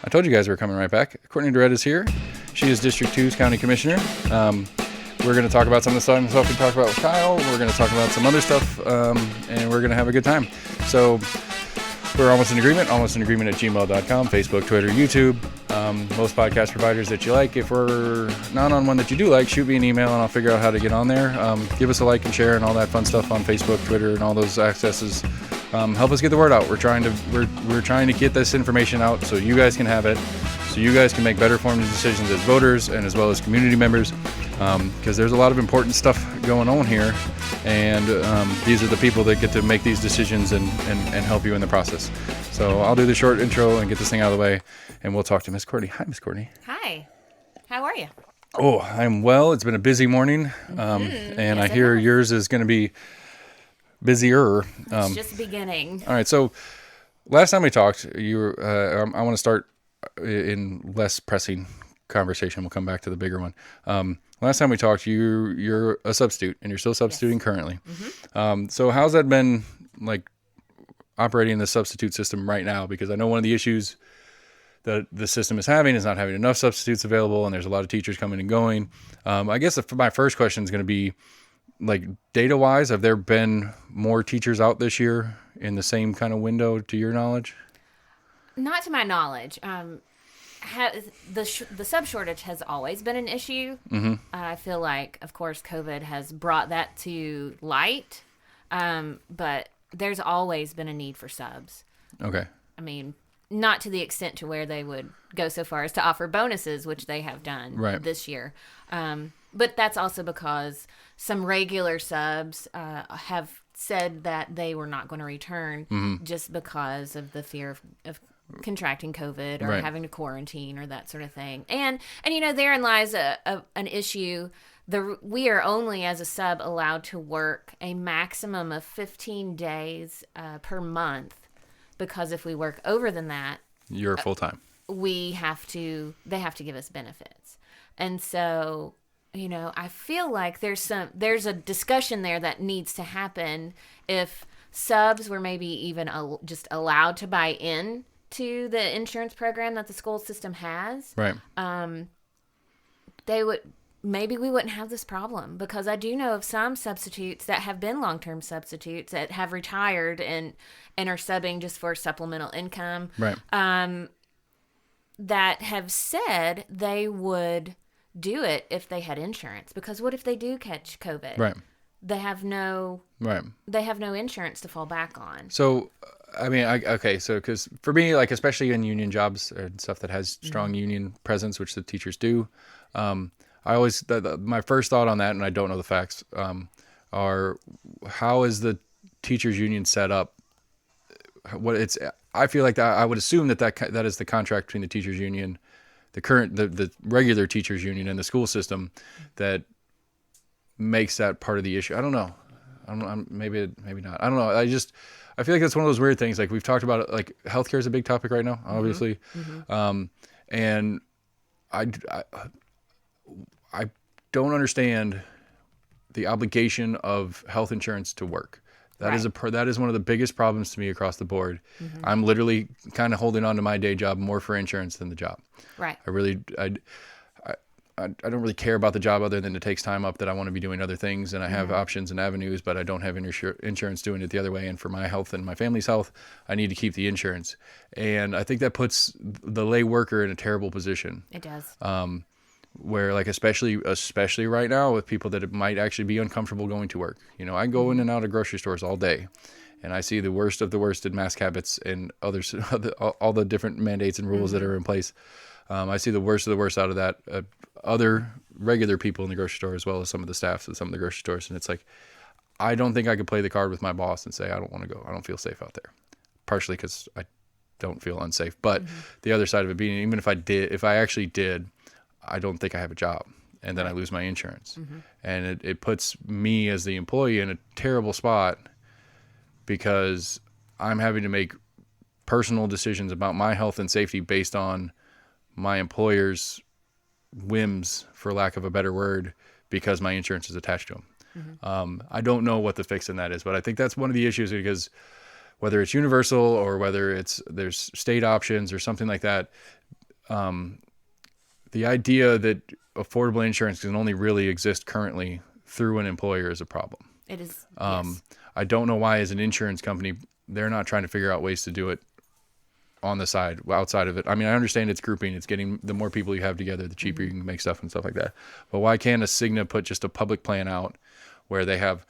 I told you guys we were coming right back. Courtney Durett is here. She is District 2's County Commissioner. We're going to talk about some of the stuff we talked about with Kyle. We're going to talk about some other stuff, and we're going to have a good time. So we're almost in agreement at gmail.com, Facebook, Twitter, YouTube, most podcast providers that you like. If we're not on one that you do like, shoot me an email and I'll figure out how to get on there. Give us a like and share and all that fun stuff on Facebook, Twitter, and all those accesses. Help us get the word out. We're trying to get this information out so you guys can have it, so you guys can make better informed decisions as voters and as well as community members, because there's a lot of important stuff going on here, and these are the people that get to make these decisions and help you in the process. So I'll do the short intro and get this thing out of the way, and we'll talk to Miss Courtney. Hi, Miss Courtney. Hi. How are you? Oh, I'm well. It's been a busy morning, and yes, I hear yours is going to be busier. It's just beginning. All right. So last time we talked, I want to start in less pressing conversation. We'll come back to the bigger one. Last time we talked, you're a substitute and you're still substituting currently. Mm-hmm. So how's that been like operating the substitute system right now? Because I know one of the issues that the system is having is not having enough substitutes available, and there's a lot of teachers coming and going. I guess my first question is going to be, like, data-wise, have there been more teachers out this year in the same kind of window, to your knowledge? Not to my knowledge. The sub shortage has always been an issue. Mm-hmm. I feel like, of course, COVID has brought that to light, but there's always been a need for subs. Okay. I mean, not to the extent to where they would go so far as to offer bonuses, which they have done this year. But that's also because some regular subs have said that they were not going to return just because of the fear of contracting COVID or having to quarantine or that sort of thing. And you know, therein lies an issue. We are only, as a sub, allowed to work a maximum of 15 days per month, because if we work over than that, you're full-time. They have to give us benefits. And so, you know, I feel like there's a discussion there that needs to happen. If subs were maybe even just allowed to buy in to the insurance program that the school system has, maybe we wouldn't have this problem, because I do know of some substitutes that have been long-term substitutes that have retired and are subbing just for supplemental income, that have said they would do it if they had insurance, because what if they do catch COVID? They have no insurance to fall back on. So I mean, because for me, like, especially in union jobs and stuff that has strong union presence, which the teachers do, I always my first thought on that, and I don't know the facts, are how is the teachers union set up? I feel like that I would assume that is the contract between the teachers union, the regular teachers union, and the school system that makes that part of the issue. I don't know. Maybe not. I don't know. I feel like that's one of those weird things. Like, we've talked about it, like, healthcare is a big topic right now, obviously. And I don't understand the obligation of health insurance to work. That is one of the biggest problems to me across the board. I'm literally kind of holding on to my day job more for insurance than the job. I don't really care about the job, other than it takes time up that I want to be doing other things, and I have options and avenues, but I don't have insurance doing it the other way. And for my health and my family's health, I need to keep the insurance. And I think that puts the lay worker in a terrible position. It does. Where, like, especially right now with people that might actually be uncomfortable going to work. You know, I go in and out of grocery stores all day, and I see the worst of the worst in mask habits and others, all the different mandates and rules that are in place. I see the worst of the worst out of that. Other regular people in the grocery store, as well as some of the staffs at some of the grocery stores. And it's like, I don't think I could play the card with my boss and say, I don't want to go. I don't feel safe out there. Partially because I don't feel unsafe. But the other side of it being, even if I actually did, I don't think I have a job. And then I lose my insurance. And it puts me as the employee in a terrible spot, because I'm having to make personal decisions about my health and safety based on my employer's whims, for lack of a better word, because my insurance is attached to them. I don't know what the fix in that is, but I think that's one of the issues, because whether it's universal or whether there's state options or something like that, the idea that affordable insurance can only really exist currently through an employer is a problem. It is. Yes. I don't know why, as an insurance company, they're not trying to figure out ways to do it on the side, outside of it. I mean, I understand it's grouping. It's getting, the more people you have together, the cheaper you can make stuff and stuff like that. But why can't a Cigna put just a public plan out where they have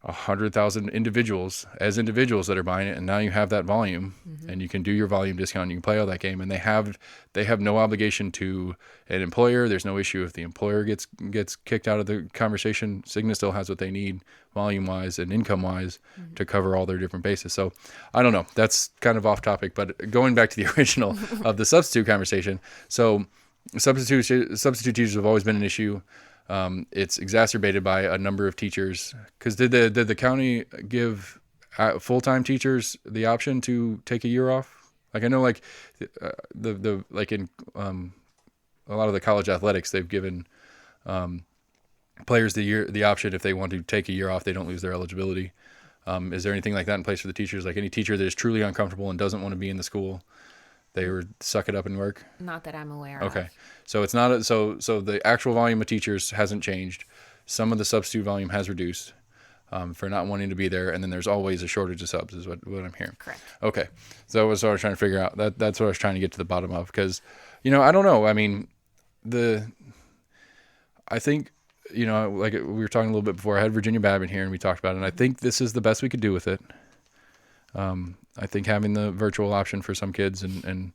100,000 individuals that are buying it, and now you have that volume, and you can do your volume discount, you can play all that game, and they have no obligation to an employer. There's no issue if the employer gets kicked out of the conversation. Cigna still has what they need volume wise and income wise to cover all their different bases. So I don't know, that's kind of off topic, but going back to the original of the substitute conversation. So substitute teachers have always been an issue. It's exacerbated by a number of teachers, because did the county give full-time teachers the option to take a year off? Like, I know, like the like in a lot of the college athletics, they've given players the option, if they want to take a year off, they don't lose their eligibility. Is there anything like that in place for the teachers? Like, any teacher that is truly uncomfortable and doesn't want to be in the school, they would suck it up and work? Not that I'm aware of. Okay. So it's not so the actual volume of teachers hasn't changed. Some of the substitute volume has reduced for not wanting to be there, and then there's always a shortage of subs is what I'm hearing. Correct. Okay. So that was what I was trying to figure out. That's what I was trying to get to the bottom of, because I don't know. I mean, I think, like we were talking a little bit before, I had Virginia Babbitt here and we talked about it, and I think this is the best we could do with it. I think having the virtual option for some kids and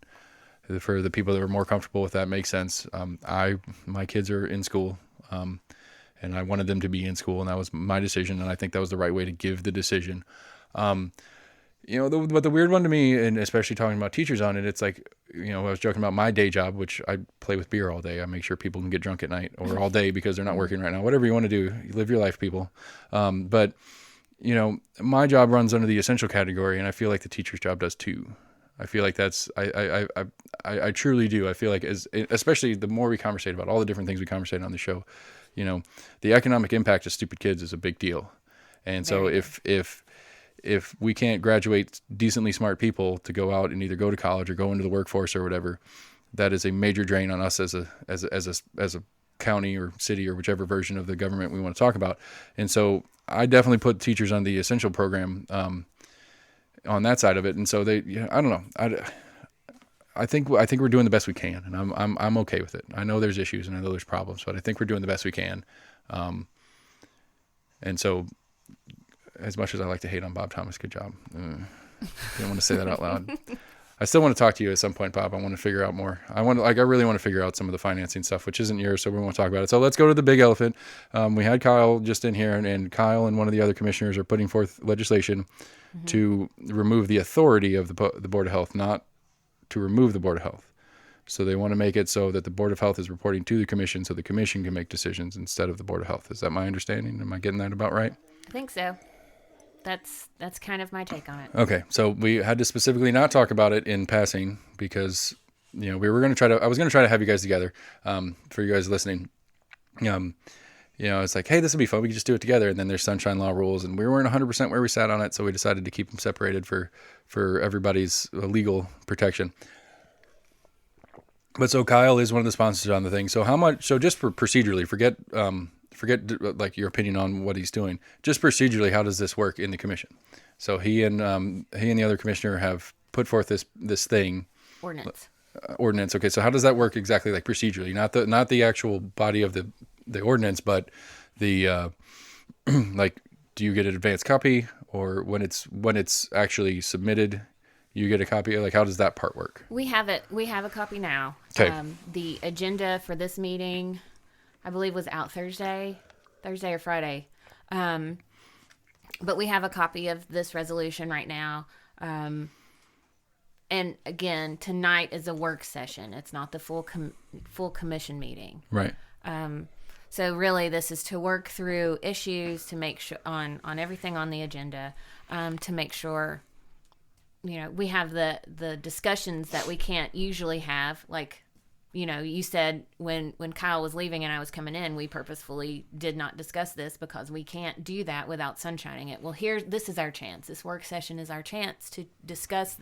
for the people that are more comfortable with that makes sense. My kids are in school, and I wanted them to be in school, and that was my decision, and I think that was the right way to give the decision. But the weird one to me, and especially talking about teachers on it, it's like, I was joking about my day job, which I play with beer all day. I make sure people can get drunk at night or all day because they're not working right now. Whatever you want to do, you live your life, people. But my job runs under the essential category, and I feel like the teacher's job does too. I feel like I truly do. I feel like, especially the more we conversate about all the different things we conversate on the show, the economic impact of stupid kids is a big deal. And so if we can't graduate decently smart people to go out and either go to college or go into the workforce or whatever, that is a major drain on us as a county or city or whichever version of the government we want to talk about. And so I definitely put teachers on the essential program on that side of it. And so I don't know. I think we're doing the best we can, and I'm okay with it. I know there's issues and I know there's problems, but I think we're doing the best we can. And so, as much as I like to hate on Bob Thomas, good job. I don't want to say that out loud. I still want to talk to you at some point, Bob. I want to figure out more. I really want to figure out some of the financing stuff, which isn't yours, so we won't talk about it. So let's go to the big elephant. We had Kyle just in here, and Kyle and one of the other commissioners are putting forth legislation to remove the authority of the Board of Health, not to remove the Board of Health. So they want to make it so that the Board of Health is reporting to the commission, so the commission can make decisions instead of the Board of Health. Is that my understanding? Am I getting that about right? I think so. That's kind of my take on it. Okay, so we had to specifically not talk about it in passing because we were going to I was going to try to have you guys together for you guys listening. It's like, hey, this would be fun. We could just do it together. And then there's sunshine law rules, and we weren't 100% where we sat on it, so we decided to keep them separated for everybody's legal protection. But so Kyle is one of the sponsors on the thing. So just for procedurally, forget like your opinion on what he's doing. Just procedurally, how does this work in the commission? So he and the other commissioner have put forth this thing. Ordinance. Okay. So how does that work exactly, like procedurally? Not the actual body of the ordinance, but the like, do you get an advanced copy, or when it's actually submitted, you get a copy? Like, how does that part work? We have a copy now. Okay. The agenda for this meeting, I believe, was out Thursday or Friday. But we have a copy of this resolution right now. And again, tonight is a work session. It's not the full commission meeting. Right. So really, this is to work through issues, to make sure on everything on the agenda, to make sure, we have the discussions that we can't usually have. Like, you said when Kyle was leaving and I was coming in, we purposefully did not discuss this because we can't do that without sunshining it. Well, this is our chance. This work session is our chance to discuss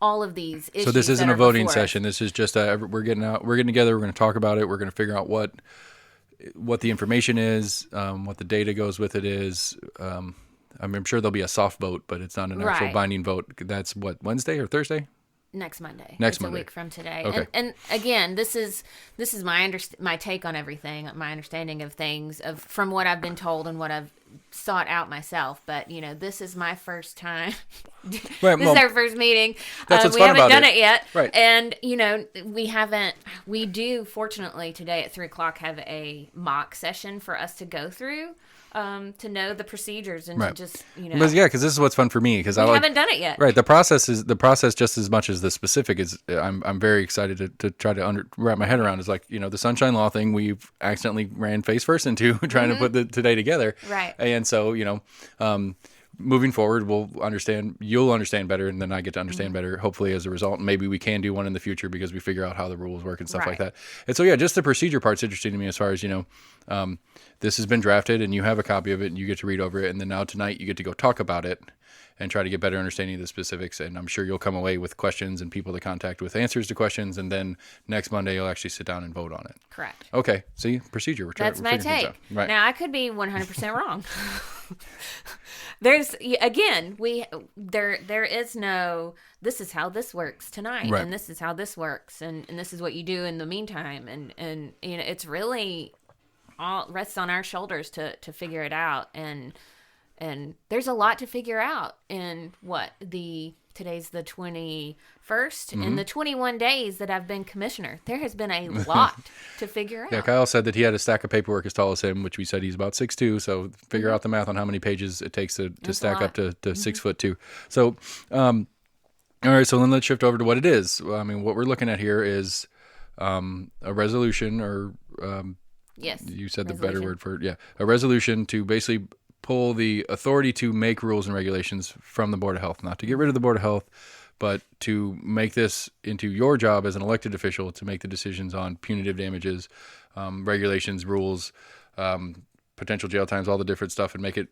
all of these issues. So this isn't a voting session. Us. This is just we're getting together. We're going to talk about it. We're going to figure out what the information is, what the data goes with it is. I'm sure there'll be a soft vote, but it's not an actual binding vote. That's what, Wednesday or Thursday? Next Monday. Next it's Monday. A week from today. Okay. And again, this is my take on everything, my understanding of things from what I've been told and what I've sought out myself. But this is my first time. Right, this is our first meeting. That's what's we fun haven't about done it yet. Right. And we haven't. We do fortunately today at 3:00 have a mock session for us to go through. To know the procedures and to just, Because this is what's fun for me because I haven't done it yet. Right, the process just as much as the specific is. I'm very excited to try to wrap my head around. Is like the Sunshine Law thing we've accidentally ran face first into trying to put today together. Right, and so moving forward, you'll understand better, and then I get to understand better, hopefully, as a result. And maybe we can do one in the future because we figure out how the rules work and stuff like that. And so, just the procedure part's interesting to me as far as, this has been drafted and you have a copy of it and you get to read over it. And then now tonight you get to go talk about it and try to get better understanding of the specifics. And I'm sure you'll come away with questions and people to contact with answers to questions. And then next Monday, you'll actually sit down and vote on it. Correct. Okay. See, procedure. That's my take. Right. Now, I could be 100% wrong. There is no, this is how this works tonight. Right. And this is how this works. And this is what you do in the meantime. And it's really all rests on our shoulders to figure it out. And there's a lot to figure out in today's the 21st. In the 21 days that I've been commissioner, there has been a lot to figure out. Yeah, Kyle said that he had a stack of paperwork as tall as him, which we said he's about 6'2", so figure out the math on how many pages it takes to stack up to 6'2". So, all right, so then let's shift over to what it is. I mean, what we're looking at here is a resolution, or yes, you said the better word for it. Yeah, a resolution to basically pull the authority to make rules and regulations from the Board of Health, not to get rid of the Board of Health, but to make this into your job as an elected official to make the decisions on punitive damages, regulations, rules, potential jail times, all the different stuff, and make it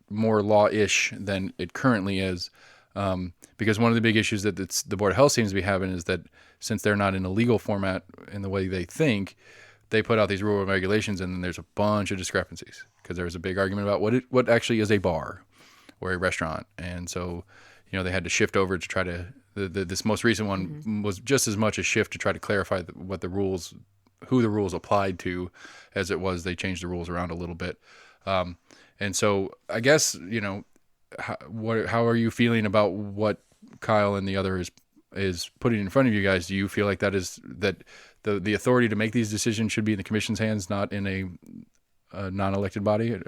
more law-ish than it currently is. Because one of the big issues that the Board of Health seems to be having is that since they're not in a legal format in the way they think, they put out these rules and regulations, and then there's a bunch of discrepancies because there was a big argument about what actually is a bar or a restaurant. And so, they had to shift over to try to, this most recent one was just as much a shift to try to clarify who the rules applied to as it was they changed the rules around a little bit. And so I guess, how are you feeling about what Kyle and the other is putting in front of you guys? Do you feel like that the authority to make these decisions should be in the commission's hands, not in a non-elected body?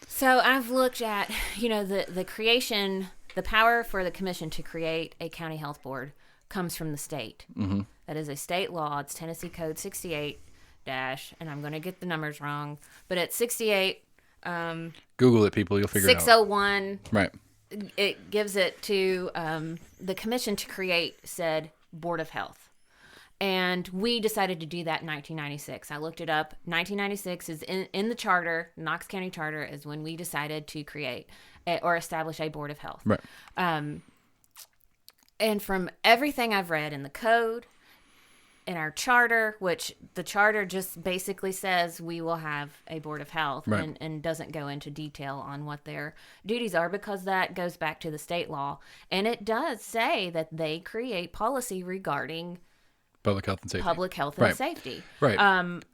So I've looked at, the creation, the power for the commission to create a county health board comes from the state. Mm-hmm. That is a state law. It's Tennessee Code 68 and I'm going to get the numbers wrong, but it's 68. Google it, people. You'll figure it out. 601. Right. It gives it to the commission to create said Board of Health. And we decided to do that in 1996. I looked it up. 1996 is in the charter, Knox County Charter, is when we decided to create or establish a Board of Health. Right. And from everything I've read in the code, in our charter, which the charter just basically says we will have a Board of Health, right, and doesn't go into detail on what their duties are, because that goes back to the state law. And it does say that they create policy regarding public health and safety. Right.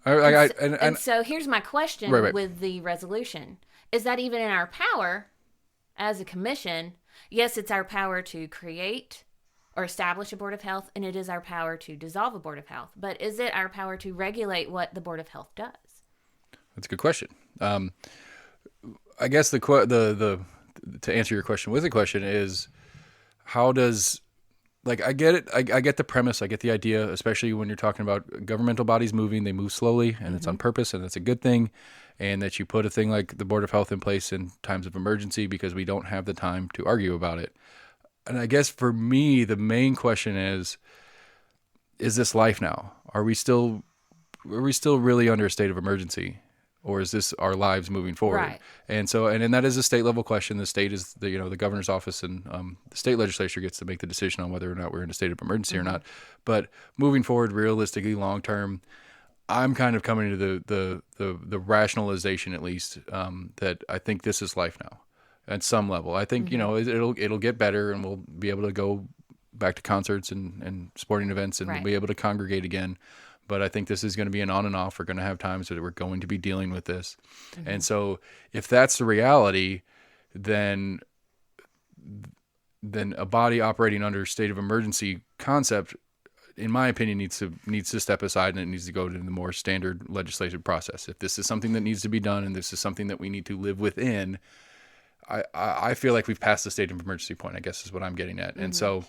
And so here's my question with the resolution. Is that even in our power as a commission? Yes, it's our power to create or establish a Board of Health, and it is our power to dissolve a Board of Health. But is it our power to regulate what the Board of Health does? That's a good question. I guess the to answer your question with a question is, how does, like, I get it. I get the premise. I get the idea, especially when you're talking about governmental bodies moving. They move slowly, and it's on purpose, and it's a good thing. And that you put a thing like the Board of Health in place in times of emergency because we don't have the time to argue about it. And I guess for me, the main question is this life now? Are we still really under a state of emergency? or is this our lives moving forward? Right. And so, and that is a state level question. The state is the governor's office, and the state legislature gets to make the decision on whether or not we're in a state of emergency or not. But moving forward, realistically, long term, I'm kind of coming to the rationalization, at least, that I think this is life now at some level. I think, it'll get better, and we'll be able to go back to concerts and sporting events, and we'll be able to congregate again. But I think this is going to be an on and off. We're going to have times that we're going to be dealing with this. And so if that's the reality, then a body operating under state of emergency concept, in my opinion, needs to step aside, and it needs to go to the more standard legislative process. If this is something that needs to be done, and this is something that we need to live within, I feel like we've passed the state of emergency point, I guess is what I'm getting at. And so,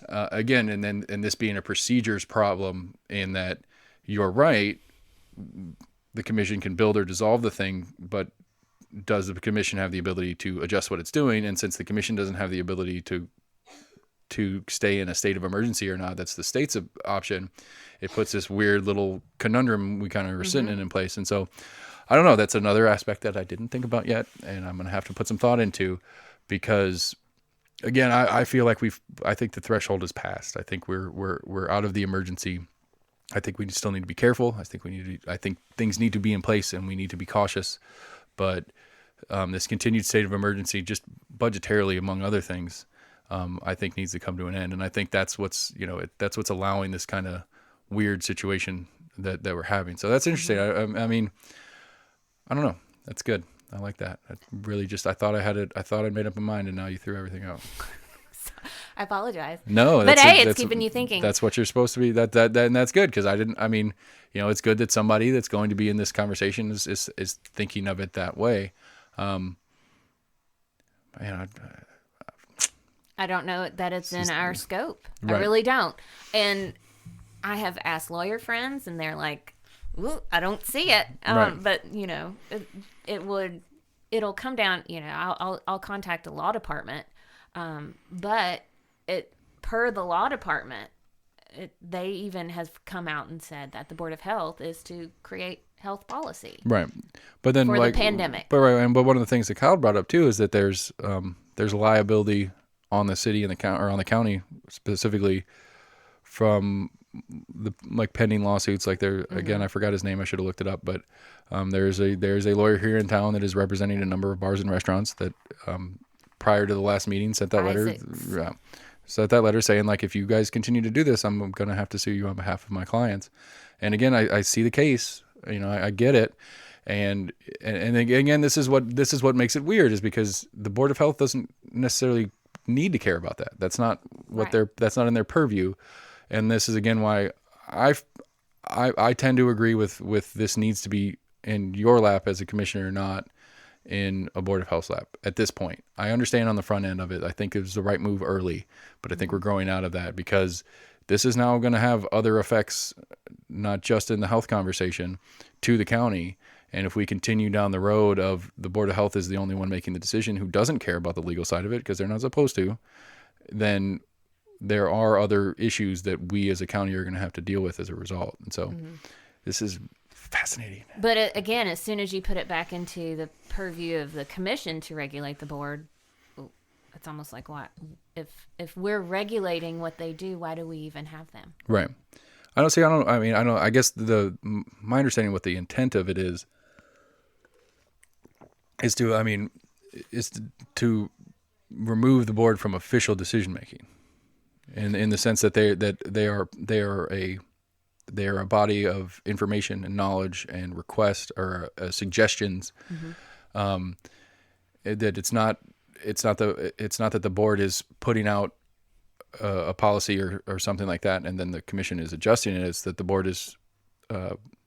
again, and this being a procedures problem, in that you're right, the commission can build or dissolve the thing, but does the commission have the ability to adjust what it's doing? And since the commission doesn't have the ability to stay in a state of emergency or not, that's the state's option. It puts this weird little conundrum we kind of are sitting in place. And so, I don't know, that's another aspect that I didn't think about yet, and I'm going to have to put some thought into, because again, I feel like I think the threshold is passed. I think we're out of the emergency. I think we still need to be careful. I think things need to be in place, and we need to be cautious. But this continued state of emergency, just budgetarily, among other things, I think needs to come to an end. And I think that's what's allowing this kind of weird situation that we're having. So that's interesting. I mean, I don't know. That's good. I like that. I really I thought I'd made up my mind, and now you threw everything out. I apologize. No, but hey, it's keeping you thinking. That's what you're supposed to be. And that's good, because it's good that somebody that's going to be in this conversation is thinking of it that way. I don't know that it's in our scope. Right. I really don't. And I have asked lawyer friends, and they're like, "Ooh, I don't see it." Right. But it'll come down. I'll contact the law department. But per the law department, they even have come out and said that the Board of Health is to create health policy. Right. But then for the pandemic. But one of the things that Kyle brought up too is that there's liability on the city and on the county specifically from the pending lawsuits. Like again, I forgot his name. I should have looked it up, but there's a lawyer here in town that is representing a number of bars and restaurants that prior to the last meeting sent that letter. Yeah. Sent that letter saying, like, if you guys continue to do this, I'm going to have to sue you on behalf of my clients. And again, I see the case, I get it. And again, this is what makes it weird, is because the Board of Health doesn't necessarily need to care about that. That's not what that's not in their purview. And this is again why I tend to agree with this needs to be in your lap as a commissioner, not in a Board of Health's lap at this point. I understand on the front end of it. I think it was the right move early, but I think we're growing out of that, because this is now going to have other effects, not just in the health conversation, to the county. And if we continue down the road of the Board of Health is the only one making the decision, who doesn't care about the legal side of it because they're not supposed to, then there are other issues that we as a county are going to have to deal with as a result. And so this is fascinating. But again, as soon as you put it back into the purview of the commission to regulate the board, it's almost like, what if we're regulating what they do, why do we even have them? Right. I guess my understanding what the intent of it is to remove the board from official decision making, in the sense that they are a body of information and knowledge and request or suggestions. That it's not that the board is putting out a policy or something like that, and then the commission is adjusting it. It's that the board is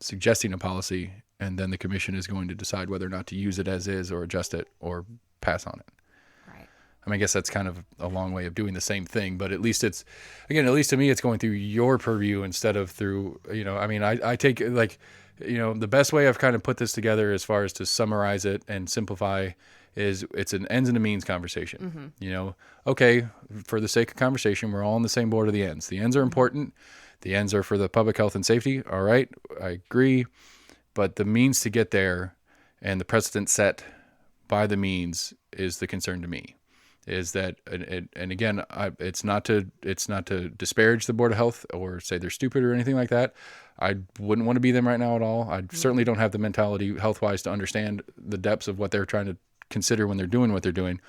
suggesting a policy, and then the commission is going to decide whether or not to use it as is, or adjust it, or pass on it. Right. I guess that's kind of a long way of doing the same thing, but at least to me, it's going through your purview instead of through, I take the best way I've kind of put this together as far as to summarize it and simplify is it's an ends and a means conversation. Okay, for the sake of conversation, we're all on the same board of the ends. The ends are important. The ends are for the public health and safety. All right, I agree. But the means to get there and the precedent set by the means is the concern to me. Is that, and again, it's not to disparage the Board of Health or say they're stupid or anything like that. I wouldn't want to be them right now at all. I certainly don't have the mentality health-wise to understand the depths of what they're trying to consider when they're doing what they're doing.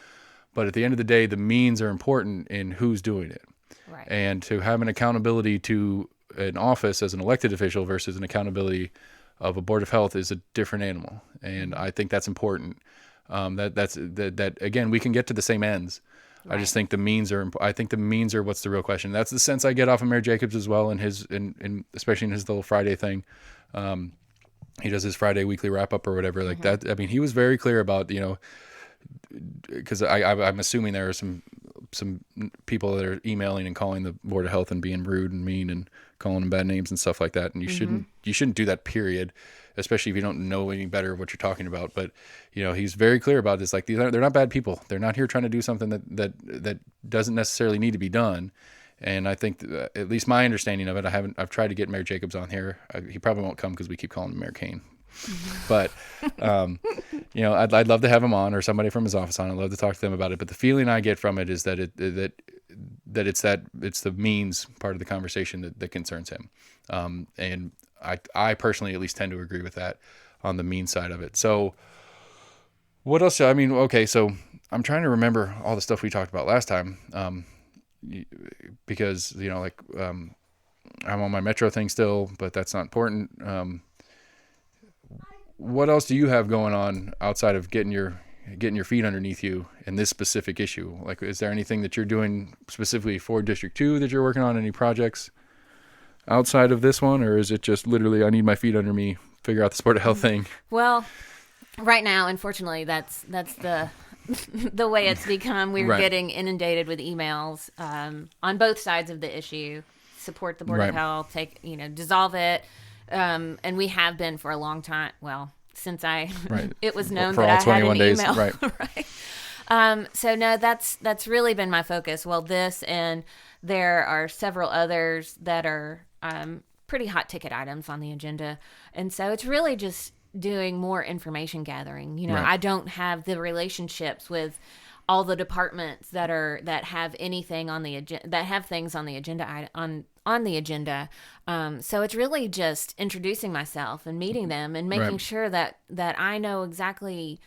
But at the end of the day, the means are important in who's doing it. Right. And to have an accountability to an office as an elected official versus an accountability of a Board of Health is a different animal. And I think that's important. That again, we can get to the same ends. Right. I just think the means are. I think the means are what's the real question. That's the sense I get off of Mayor Jacobs as well, and especially in his little Friday thing. He does his Friday weekly wrap up or whatever like that. I mean, he was very clear about, because I'm assuming there are some people that are emailing and calling the Board of Health and being rude and mean and calling them bad names and stuff like that. And you shouldn't do that, period. Especially if you don't know any better of what you're talking about. But, he's very clear about this. Like, they're not bad people. They're not here trying to do something that doesn't necessarily need to be done. And I think at least my understanding of it, I've tried to get Mayor Jacobs on here. He probably won't come because we keep calling him Mayor Kane. But, I'd love to have him on, or somebody from his office on. I'd love to talk to them about it. But the feeling I get from it is that it's the means part of the conversation that concerns him. And I personally at least tend to agree with that on the mean side of it. So what else? I mean, okay, so I'm trying to remember all the stuff we talked about last time, because, I'm on my Metro thing still, but that's not important. What else do you have going on outside of getting your feet underneath you in this specific issue? Like, is there anything that you're doing specifically for District 2 that you're working on? Any projects outside of this one, or is it just literally I need my feet under me, figure out the Board of Health thing? Well, right now, unfortunately, that's the the way it's become. We're getting inundated with emails on both sides of the issue. Support the Board of Health, dissolve it, and we have been for a long time. Well, since it was known for that all I had 21 an days, email, right? So no, that's really been my focus. Well, this, and there are several others that are pretty hot ticket items on the agenda. And so it's really just doing more information gathering. I don't have the relationships with all the departments that have anything on the agenda, that have things on the agenda on the agenda. So it's really just introducing myself and meeting them and making sure that I know exactly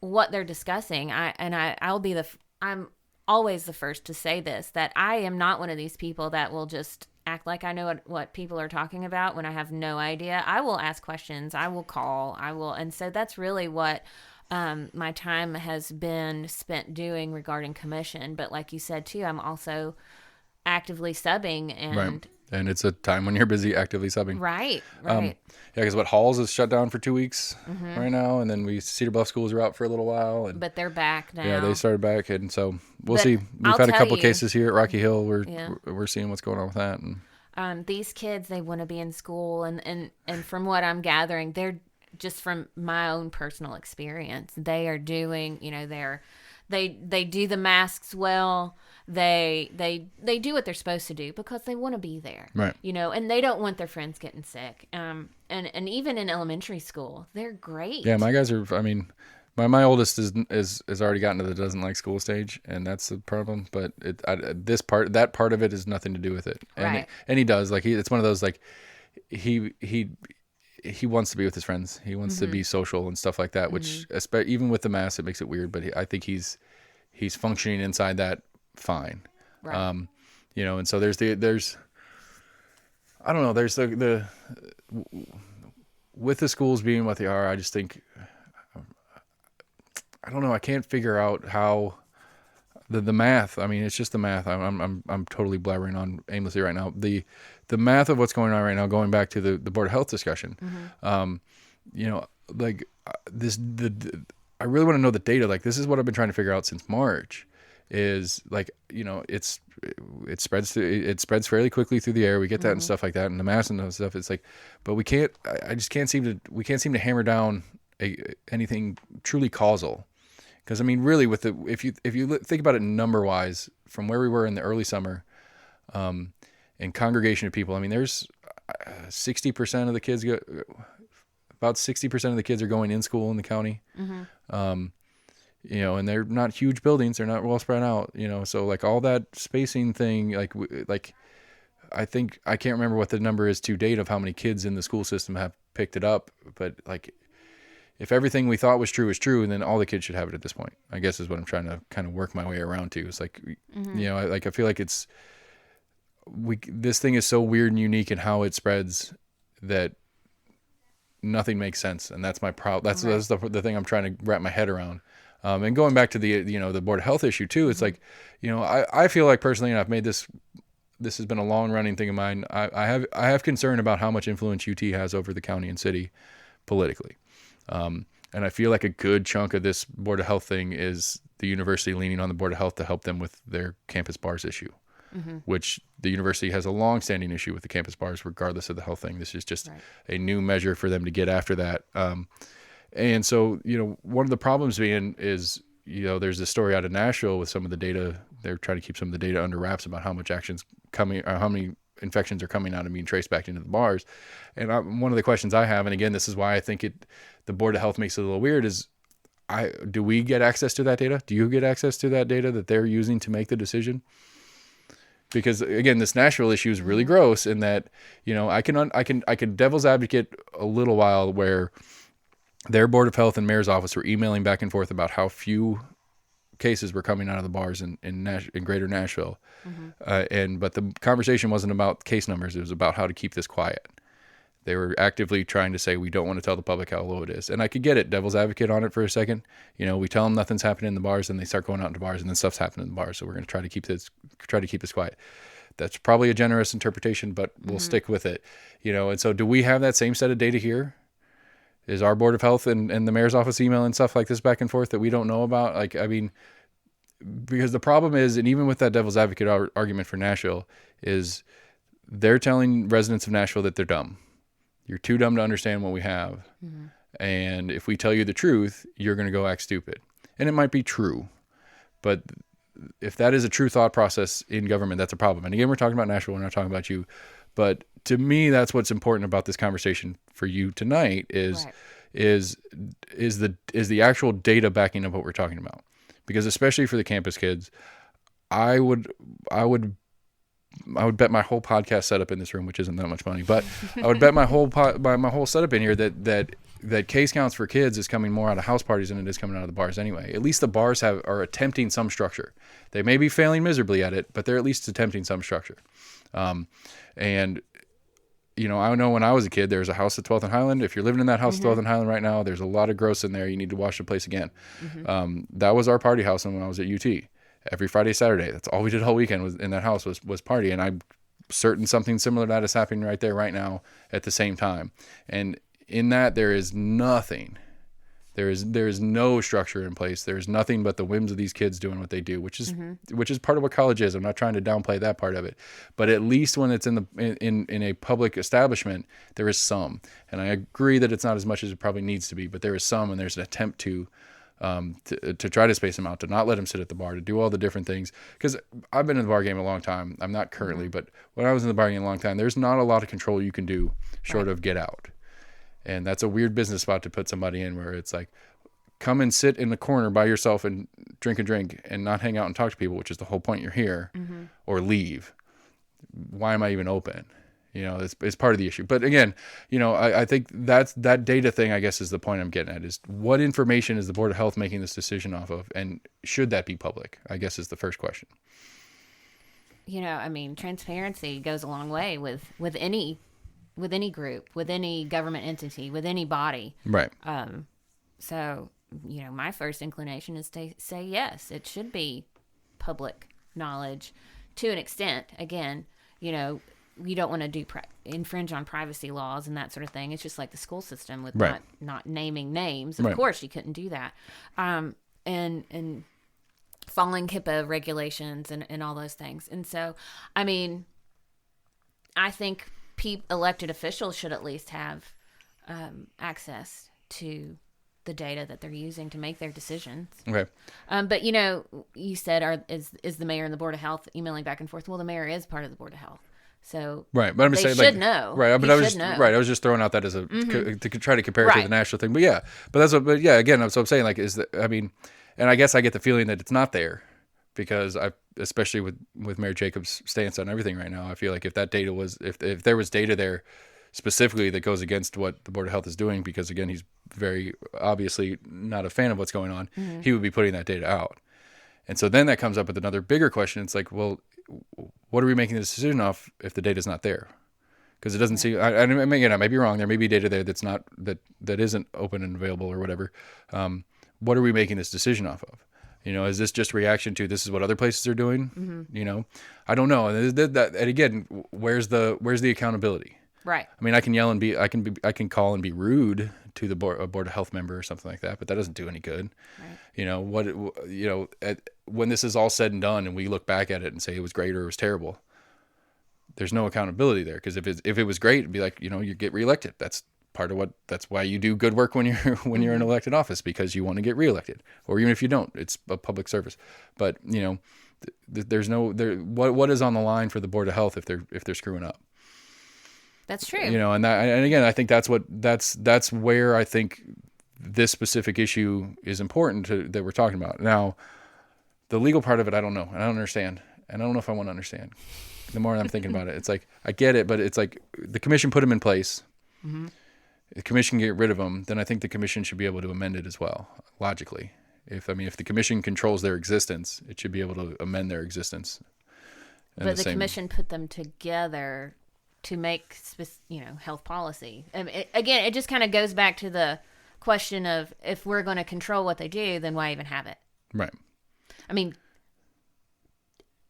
what they're discussing. I'm always the first to say this, that I am not one of these people that will just act like I know what people are talking about when I have no idea. I will ask questions. I will call. And so that's really what my time has been spent doing regarding commission. But like you said too, I'm also actively subbing, and it's a time when you're busy actively subbing. Right. Because Halls is shut down for 2 weeks right now, and then Cedar Bluff schools are out for a little while, but they're back now. Yeah, they started back, and so we'll see. We've had a couple cases here at Rocky Hill. We're seeing what's going on with that. And these kids, they want to be in school, and from what I'm gathering, they're just from my own personal experience, they are doing, they do the masks well. They do what they're supposed to do because they want to be there, right? And they don't want their friends getting sick. And even in elementary school, they're great. Yeah, my guys are. I mean, my oldest is already gotten to the doesn't like school stage, and that's the problem. But that part of it is nothing to do with it. And he does it's one of those he wants to be with his friends. He wants to be social and stuff like that. Which even with the mask, it makes it weird. But I think he's functioning inside that fine. Right. And so there's I don't know, there's the with the schools being what they are, I just think I don't know, I can't figure out how the math. I mean, it's just the math. I'm totally blabbering on aimlessly right now. The math of what's going on right now, going back to the Board of Health discussion. I really want to know the data. Like, this is what I've been trying to figure out since March. Is it spreads fairly quickly through the air. We get that and stuff like that, and the mass and stuff. It's like, but we can't seem to hammer down anything truly causal. Because I mean, really, if you think about it number wise, from where we were in the early summer, and congregation of people, I mean, there's 60% of the kids about 60% of the kids are going in school in the county. You know, and they're not huge buildings. They're not well spread out, you know, so like all that spacing thing, like I think, I can't remember what the number is to date of how many kids in the school system have picked it up, but like if everything we thought was true is true, then all the kids should have it at this point, I guess is what I'm trying to kind of work my way around to. It's like, you know, I feel like this thing is so weird and unique in how it spreads that nothing makes sense. And that's my problem. That's the thing I'm trying to wrap my head around. And going back to the, you know, the Board of Health issue too, it's like, you know, I feel like personally, and I've made this has been a long running thing of mine. I have concern about how much influence UT has over the county and city politically. And I feel like a good chunk of this Board of Health thing is the university leaning on the Board of Health to help them with their campus bars issue, which the university has a long standing issue with the campus bars, regardless of the health thing. This is just a new measure for them to get after that. And so, you know, one of the problems being is, you know, there's this story out of Nashville with some of the data. They're trying to keep some of the data under wraps about how much action's coming, or how many infections are coming out and being traced back into the bars. And one of the questions I have, and again, this is why I think the Board of Health makes it a little weird, is do we get access to that data? Do you get access to that data that they're using to make the decision? Because again, this Nashville issue is really gross in that, you know, I could devil's advocate a little while where their Board of Health and mayor's office were emailing back and forth about how few cases were coming out of the bars in greater Nashville. But the conversation wasn't about case numbers. It was about how to keep this quiet. They were actively trying to say, we don't want to tell the public how low it is. And I could get it, devil's advocate on it for a second. You know, we tell them nothing's happening in the bars, and they start going out into bars, and then stuff's happening in the bars. So we're going to try to keep this quiet. That's probably a generous interpretation, but we'll stick with it. You know, and so do we have that same set of data here? Is our Board of Health and the mayor's office emailing stuff like this back and forth that we don't know about? Like, I mean, because the problem is, and even with that devil's advocate argument for Nashville, is they're telling residents of Nashville that they're dumb. You're too dumb to understand what we have. And if we tell you the truth, you're going to go act stupid. And it might be true. But if that is a true thought process in government, that's a problem. And again, we're talking about Nashville. We're not talking about you. But to me, that's what's important about this conversation for you tonight is the actual data backing up what we're talking about. Because especially for the campus kids, I would bet my whole podcast setup in this room, which isn't that much money, but I would bet my whole setup in here that case counts for kids is coming more out of house parties than it is coming out of the bars anyway. At least the bars are attempting some structure. They may be failing miserably at it, but they're at least attempting some structure. And you know, I know when I was a kid, there was a house at 12th and Highland. If you're living in that house at 12th and Highland right now, there's a lot of gross in there. You need to wash the place again. That was our party house when I was at UT. Every Friday, Saturday. That's all we did all weekend was in that house was party. And I'm certain something similar to that is happening right there, right now at the same time. And in that, there is nothing. There is no structure in place. There's nothing but the whims of these kids doing what they do, which is part of what college is. I'm not trying to downplay that part of it, but at least when it's in a public establishment, there is some. And I agree that it's not as much as it probably needs to be, but there is some, and there's an attempt to try to space them out, to not let them sit at the bar, to do all the different things. Because I've been in the bar game a long time. I'm not currently, but when I was in the bar game a long time, there's not a lot of control you can do short of get out. And that's a weird business spot to put somebody in, where it's like, come and sit in the corner by yourself and drink a drink and not hang out and talk to people, which is the whole point you're here, or leave. Why am I even open? You know, it's part of the issue. But again, you know, I think that data thing, I guess, is the point I'm getting at, is what information is the Board of Health making this decision off of? And should that be public? I guess is the first question. You know, I mean, transparency goes a long way with any group, with any government entity, with any body. Right. So, you know, my first inclination is to say yes, it should be public knowledge to an extent. Again, you know, you don't want to infringe on privacy laws and that sort of thing. It's just like the school system with not naming names. Of course, you couldn't do that. And following HIPAA regulations and all those things. And so, I mean, I think elected officials should at least have access to the data that they're using to make their decisions. Okay. But, you know, you said, is the mayor and the Board of Health emailing back and forth? Well, the mayor is part of the Board of Health. So right, but I'm just they saying, should know. Right, but He I was should just know. right. I was just throwing out that as a to try to compare it to Right. the national thing. But yeah, but yeah, again, that's what I'm saying. Like, is that I mean, and I guess I get the feeling that it's not there because especially with Mayor Jacobs' stance on everything right now, I feel like if that data was if there was data there specifically that goes against what the Board of Health is doing, because again, he's very obviously not a fan of what's going on, he would be putting that data out. And so then that comes up with another bigger question. It's like, well, what are we making this decision off if the data's not there? Because it doesn't seem. I mean, again, I might be wrong. There may be data there that's not that isn't open and available or whatever. What are we making this decision off of? Is this just reaction to this is what other places are doing? I don't know. And again, where's the accountability? Right. I mean, I can yell and I can call and be rude to a board of health member or something like that, but that doesn't do any good. Right. When this is all said and done, and we look back at it and say it was great or it was terrible, there's no accountability there. Because if it was great, it'd be like you get reelected. That's part of that's why you do good work when you're in elected office, because you want to get reelected, or even if you don't, it's a public service. But there's no what is on the line for the Board of Health if they're screwing up. That's true. And again, I think that's where I think this specific issue is important that we're talking about. Now, the legal part of it, I don't know. I don't understand. And I don't know if I want to understand. The more I'm thinking about it, it's like, I get it, but it's like the commission put him in place. Mm-hmm. The commission can get rid of him, then I think the commission should be able to amend it as well, logically. If the commission controls their existence, it should be able to amend their existence. But the commission put them together to make, health policy. I mean, again, it just kind of goes back to the question of, if we're going to control what they do, then why even have it? Right. I mean,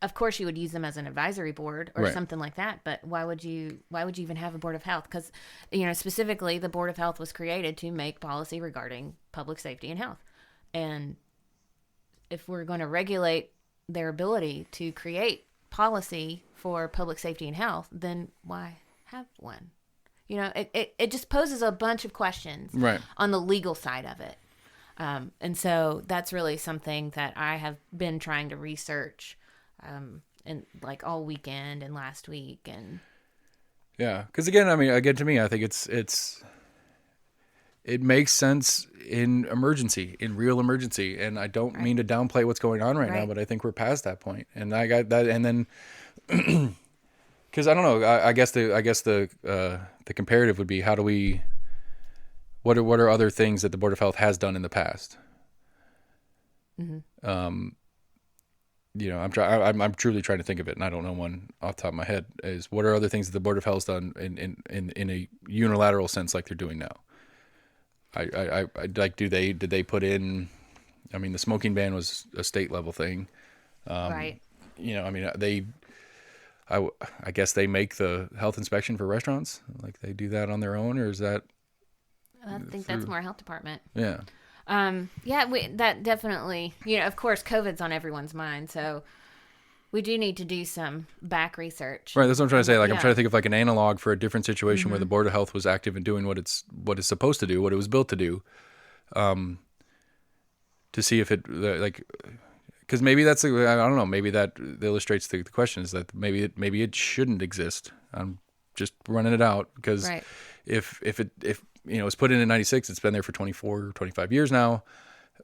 of course you would use them as an advisory board or something like that, but why would you even have a Board of Health? Because, specifically the Board of Health was created to make policy regarding public safety and health. And if we're going to regulate their ability to create policy for public safety and health, then why have one? It just poses a bunch of questions on the legal side of it. And so that's really something that I have been trying to research and like all weekend and last week. And yeah, because again, to me, I think it makes sense in real emergency. And I don't mean to downplay what's going on right now, but I think we're past that point. And I got that. And then, because I don't know, I guess the comparative would be, what are other things that the Board of Health has done in the past? Mm-hmm. I'm truly trying to think of it, and I don't know one off the top of my head. Is what are other things that the Board of Health's done in a unilateral sense, like they're doing now? I like, did they put in? I mean, the smoking ban was a state level thing, right? I guess they make the health inspection for restaurants, like they do that on their own, or is that? I think that's more health department. Yeah. That definitely, of course, COVID's on everyone's mind, so we do need to do some back research. Right, that's what I'm trying to say. Like, I'm trying to think of like an analog for a different situation where the Board of Health was active in doing what it's supposed to do, what it was built to do, to see if it because maybe that's I don't know, maybe that illustrates the question is that maybe it shouldn't exist. I'm just running it out because if it was put in 96, it's been there for 24, 25 years now.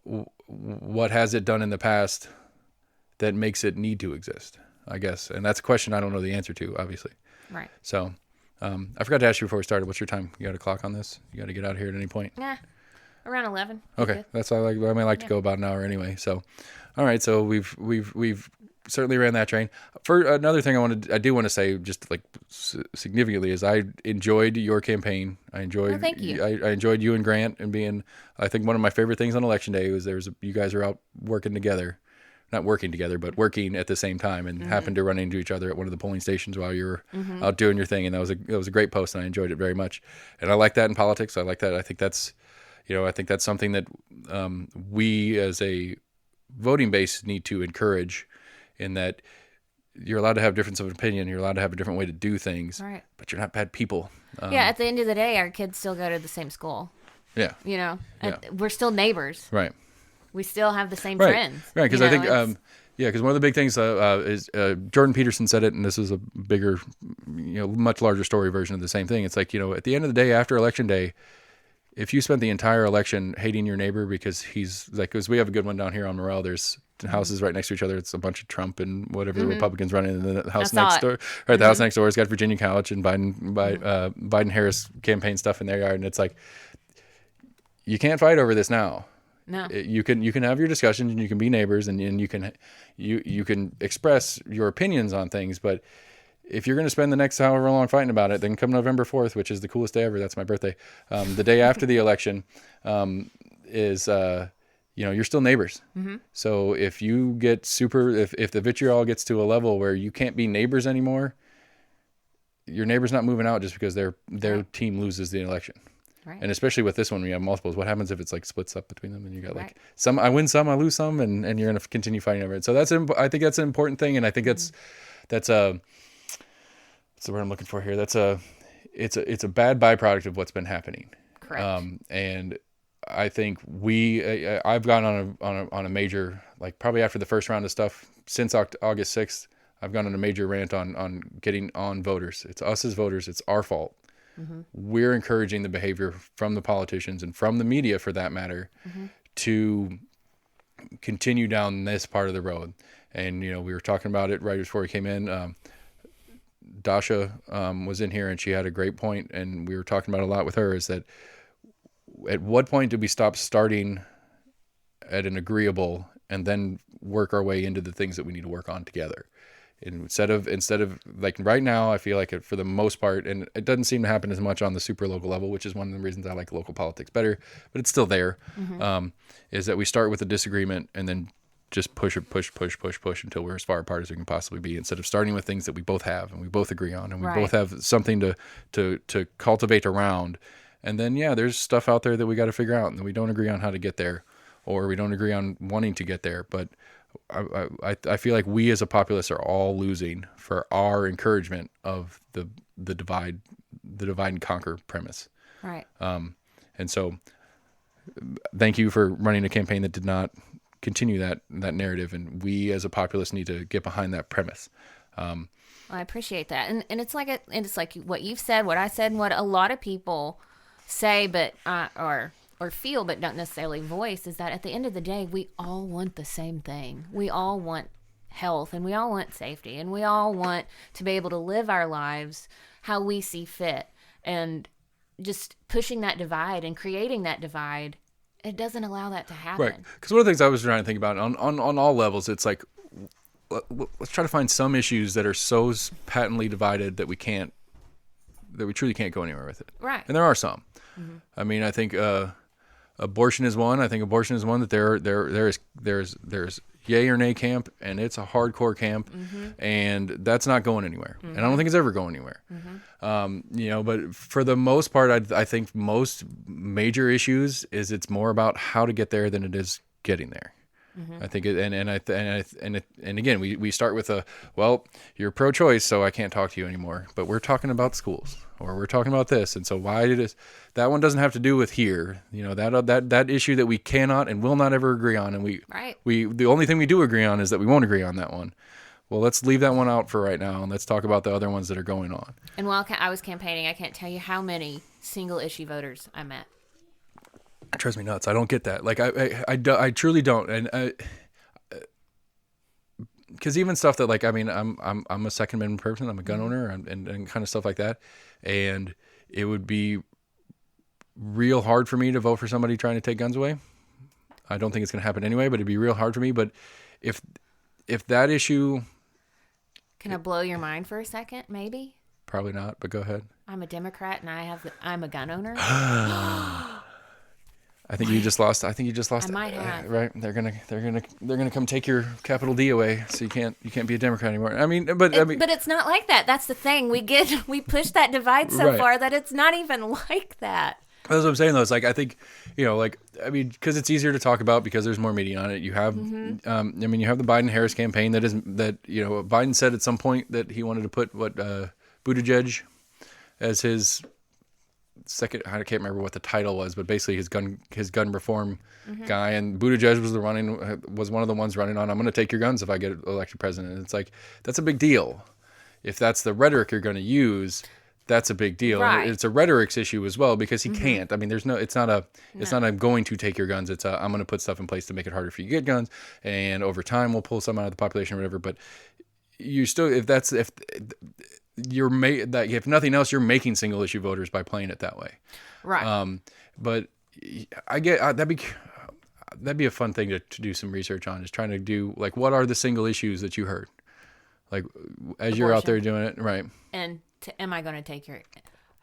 What has it done in the past that makes it need to exist, I guess? And that's a question I don't know the answer to, obviously. Right. So I forgot to ask you before we started, what's your time? You got a clock on this? You got to get out of here at any point? Yeah, around 11. Okay, that's all I might like to go about an hour anyway. So, all right, so we've certainly ran that train. For another thing I do want to say, just like significantly, is I enjoyed your campaign. I enjoyed. Thank you. I enjoyed you and Grant and being. I think one of my favorite things on election day was you guys are out working together, not working together, but working at the same time, and happened to run into each other at one of the polling stations while you were out doing your thing, and that was a great post, and I enjoyed it very much. And I like that in politics. I like that. I think that's something that we as a voting base need to encourage. In that you're allowed to have difference of opinion, you're allowed to have a different way to do things, but you're not bad people. At the end of the day, our kids still go to the same school. Yeah. We're still neighbors. Right. We still have the same friends. Right, because I think Yeah, because one of the big things is Jordan Peterson said it, and this is a bigger, much larger story version of the same thing. It's like, at the end of the day, after election day, if you spent the entire election hating your neighbor because he's like, because we have a good one down here on Morel, there's houses right next to each other. It's a bunch of Trump and whatever the Republicans running, and the house next door, right? The house next door has got Virginia College and Biden Harris campaign stuff in their yard, and it's like, you can't fight over this now. No, you can have your discussions and you can be neighbors and you can express your opinions on things, but if you're going to spend the next however long fighting about it, then come November 4th, which is the coolest day ever. That's my birthday. The day after the election is you're still neighbors. Mm-hmm. So if you get if the vitriol gets to a level where you can't be neighbors anymore, your neighbor's not moving out just because their team loses the election. Right. And especially with this one, we have multiples. What happens if it's like splits up between them and you got like some, I win some, I lose some, and you're going to continue fighting over it. So I think that's an important thing. And I think that's what's the word I'm looking for here. It's a bad byproduct of what's been happening. Correct. And I think I've gone on a major, like probably after the first round of stuff since August 6th, I've gone on a major rant on getting on voters. It's us as voters. It's our fault. Mm-hmm. We're encouraging the behavior from the politicians and from the media, for that matter, to continue down this part of the road. And, we were talking about it right before we came in. Dasha was in here and she had a great point, and we were talking about a lot with her, is that at what point do we stop starting at an agreeable and then work our way into the things that we need to work on together? And instead of like right now, I feel like for the most part, and it doesn't seem to happen as much on the super local level, which is one of the reasons I like local politics better, but it's still there, is that we start with a disagreement and then just push until we're as far apart as we can possibly be, instead of starting with things that we both have and we both agree on and we both have something to cultivate around. And then, there's stuff out there that we got to figure out and we don't agree on how to get there, or we don't agree on wanting to get there. But I feel like we as a populace are all losing for our encouragement of the divide and conquer premise. Right. And so thank you for running a campaign that did not continue that narrative, and we as a populace need to get behind that premise. Well, I appreciate that, and it's like what you've said, what I said, and what a lot of people say, but or feel, but don't necessarily voice, is that at the end of the day, we all want the same thing. We all want health, and we all want safety, and we all want to be able to live our lives how we see fit. And just pushing that divide and creating that divide, it doesn't allow that to happen. Right. Because one of the things I was trying to think about on all levels, it's like, let's try to find some issues that are so patently divided that we truly can't go anywhere with it. Right. And there are some. Mm-hmm. I mean, I think abortion is one. I think abortion is one that there's yay or nay camp, and it's a hardcore camp, and that's not going anywhere. And I don't think it's ever going anywhere. But for the most part, I think most major issues is it's more about how to get there than it is getting there. I think and again, we start with you're pro-choice, so I can't talk to you anymore. But we're talking about schools, or we're talking about this, and so that one doesn't have to do with here. That issue that we cannot and will not ever agree on, and the only thing we do agree on is that we won't agree on that one. Well, let's leave that one out for right now, and let's talk about the other ones that are going on. And while I was campaigning, I can't tell you how many single issue voters I met. It drives me nuts. I don't get that. Like I truly don't. And because even stuff that, like, I mean, I'm a Second Amendment person. I'm a gun owner, and kind of stuff like that. And it would be real hard for me to vote for somebody trying to take guns away. I don't think it's going to happen anyway, but it'd be real hard for me. But if that issue, can I blow your mind for a second? Maybe. Probably not. But go ahead. I'm a Democrat, and I'm a gun owner. I think you just lost. I might have. Right? They're gonna come take your capital D away, so you can't be a Democrat anymore. I mean, but it's not like that. That's the thing. We push that divide so far that it's not even like that. That's what I'm saying, though. It's like, I think, because it's easier to talk about because there's more media on it. You have, you have the Biden-Harris campaign that Biden said at some point that he wanted to put Buttigieg as his second, I can't remember what the title was, but basically his gun reform guy, and Buttigieg was one of the ones running on, I'm going to take your guns if I get elected president. And it's like, that's a big deal. If that's the rhetoric you're going to use, that's a big deal. Right. And it's a rhetorics issue as well, because he can't. I mean, it's not I'm going to take your guns. It's I'm going to put stuff in place to make it harder for you to get guns, and over time we'll pull some out of the population or whatever. But you still, if nothing else, you're making single issue voters by playing it that way. Right. But I get that'd be a fun thing to do some research on, is trying to do, like, what are the single issues that you heard, like, as Abortion. You're out there doing it, right? And am I going to take your?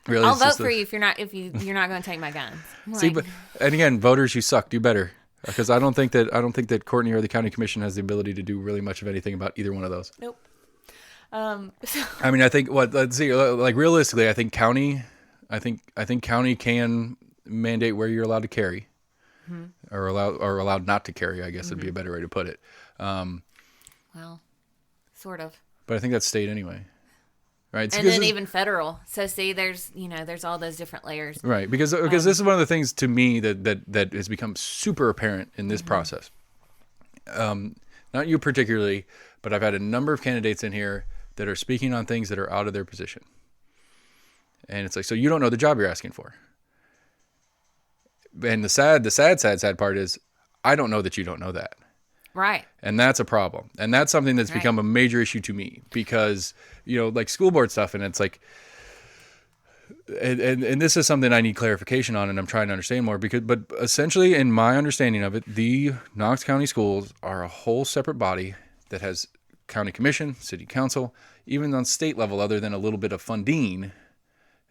Really, I'll vote for you if you're not going to take my guns. See, and again, voters, you suck. Do better, because I don't think that Courtney or the county commission has the ability to do really much of anything about either one of those. Nope. I mean, I think let's see, like, realistically, I think county can mandate where you're allowed to carry, or allowed not to carry, I guess would be a better way to put it. Well, sort of. But I think that's state anyway. Right. And then even federal. So see, there's all those different layers. Right. Because this is one of the things to me that has become super apparent in this process. Not you particularly, but I've had a number of candidates in here that are speaking on things that are out of their position. And it's like, so you don't know the job you're asking for. And the sad part is, I don't know that you don't know that. Right. And that's a problem. And that's something that's become a major issue to me, because, like school board stuff, and it's like, and this is something I need clarification on, and I'm trying to understand more, but essentially, in my understanding of it, the Knox County schools are a whole separate body that has county commission, city council, even on state level, other than a little bit of funding.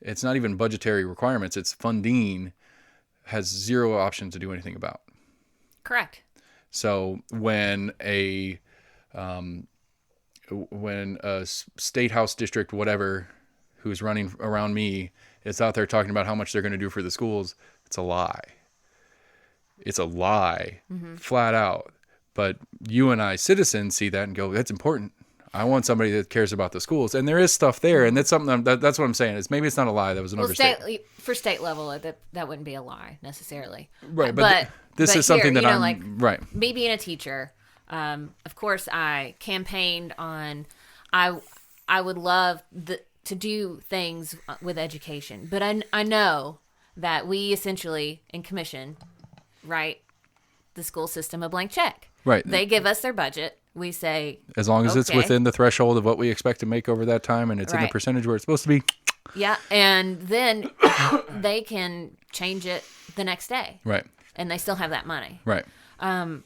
It's not even budgetary requirements. It's funding, has zero options to do anything about. Correct. So when a state house district, whatever, who's running around me, is out there talking about how much they're going to do for the schools, it's a lie. It's a lie, flat out. But you and I, citizens, see that and go, that's important. I want somebody that cares about the schools. And there is stuff there, and that's something that's what I'm saying. Is maybe it's not a lie. That was an overstatement. For state level, that wouldn't be a lie necessarily. Right, but this is something that I'm like, right. Me being a teacher, of course, I campaigned on. I would love to do things with education, but I know that we essentially in commission write the school system a blank check. Right. They give us their budget. We say, as long as it's within the threshold of what we expect to make over that time, and it's in the percentage where it's supposed to be. Yeah, and then they can change it the next day. Right. And they still have that money. Right. And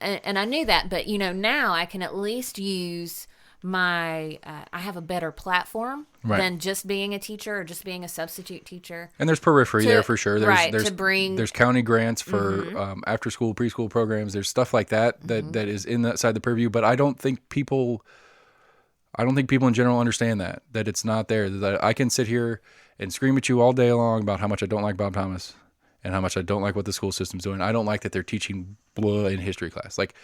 I knew that, but now I can at least use I have a better platform than just being a teacher or just being a substitute teacher. And there's periphery there for sure. There's county grants for after school, preschool programs. There's stuff like that is inside the purview. But I don't think people in general understand that it's not there. That I can sit here and scream at you all day long about how much I don't like Bob Thomas and how much I don't like what the school system's doing. I don't like that they're teaching blah in history class. Like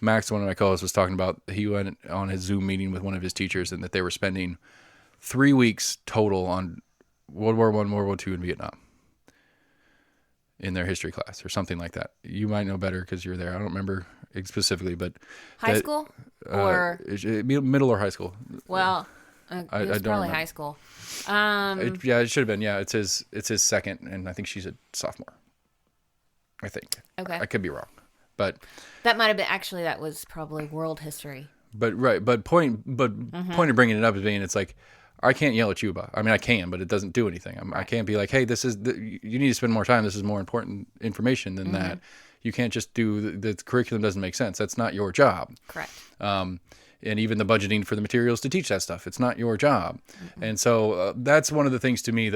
Max, one of my co-hosts, was talking about, he went on his Zoom meeting with one of his teachers, and that they were spending 3 weeks total on World War I, World War II, and Vietnam in their history class or something like that. You might know better because you're there. I don't remember specifically, but high school or middle or high school. Well, it was probably high school. It should have been. Yeah, it's his second, and I think she's a sophomore. I think. Okay. I could be wrong, but that might have been, actually, that was probably world history. But point of bringing it up is being, it's like, I can't yell at you about. I mean, I can, but it doesn't do anything. I can't be like, hey, you need to spend more time. This is more important information than that. You can't just do the curriculum doesn't make sense. That's not your job. Correct. And even the budgeting for the materials to teach that stuff, it's not your job. And so that's one of the things to me.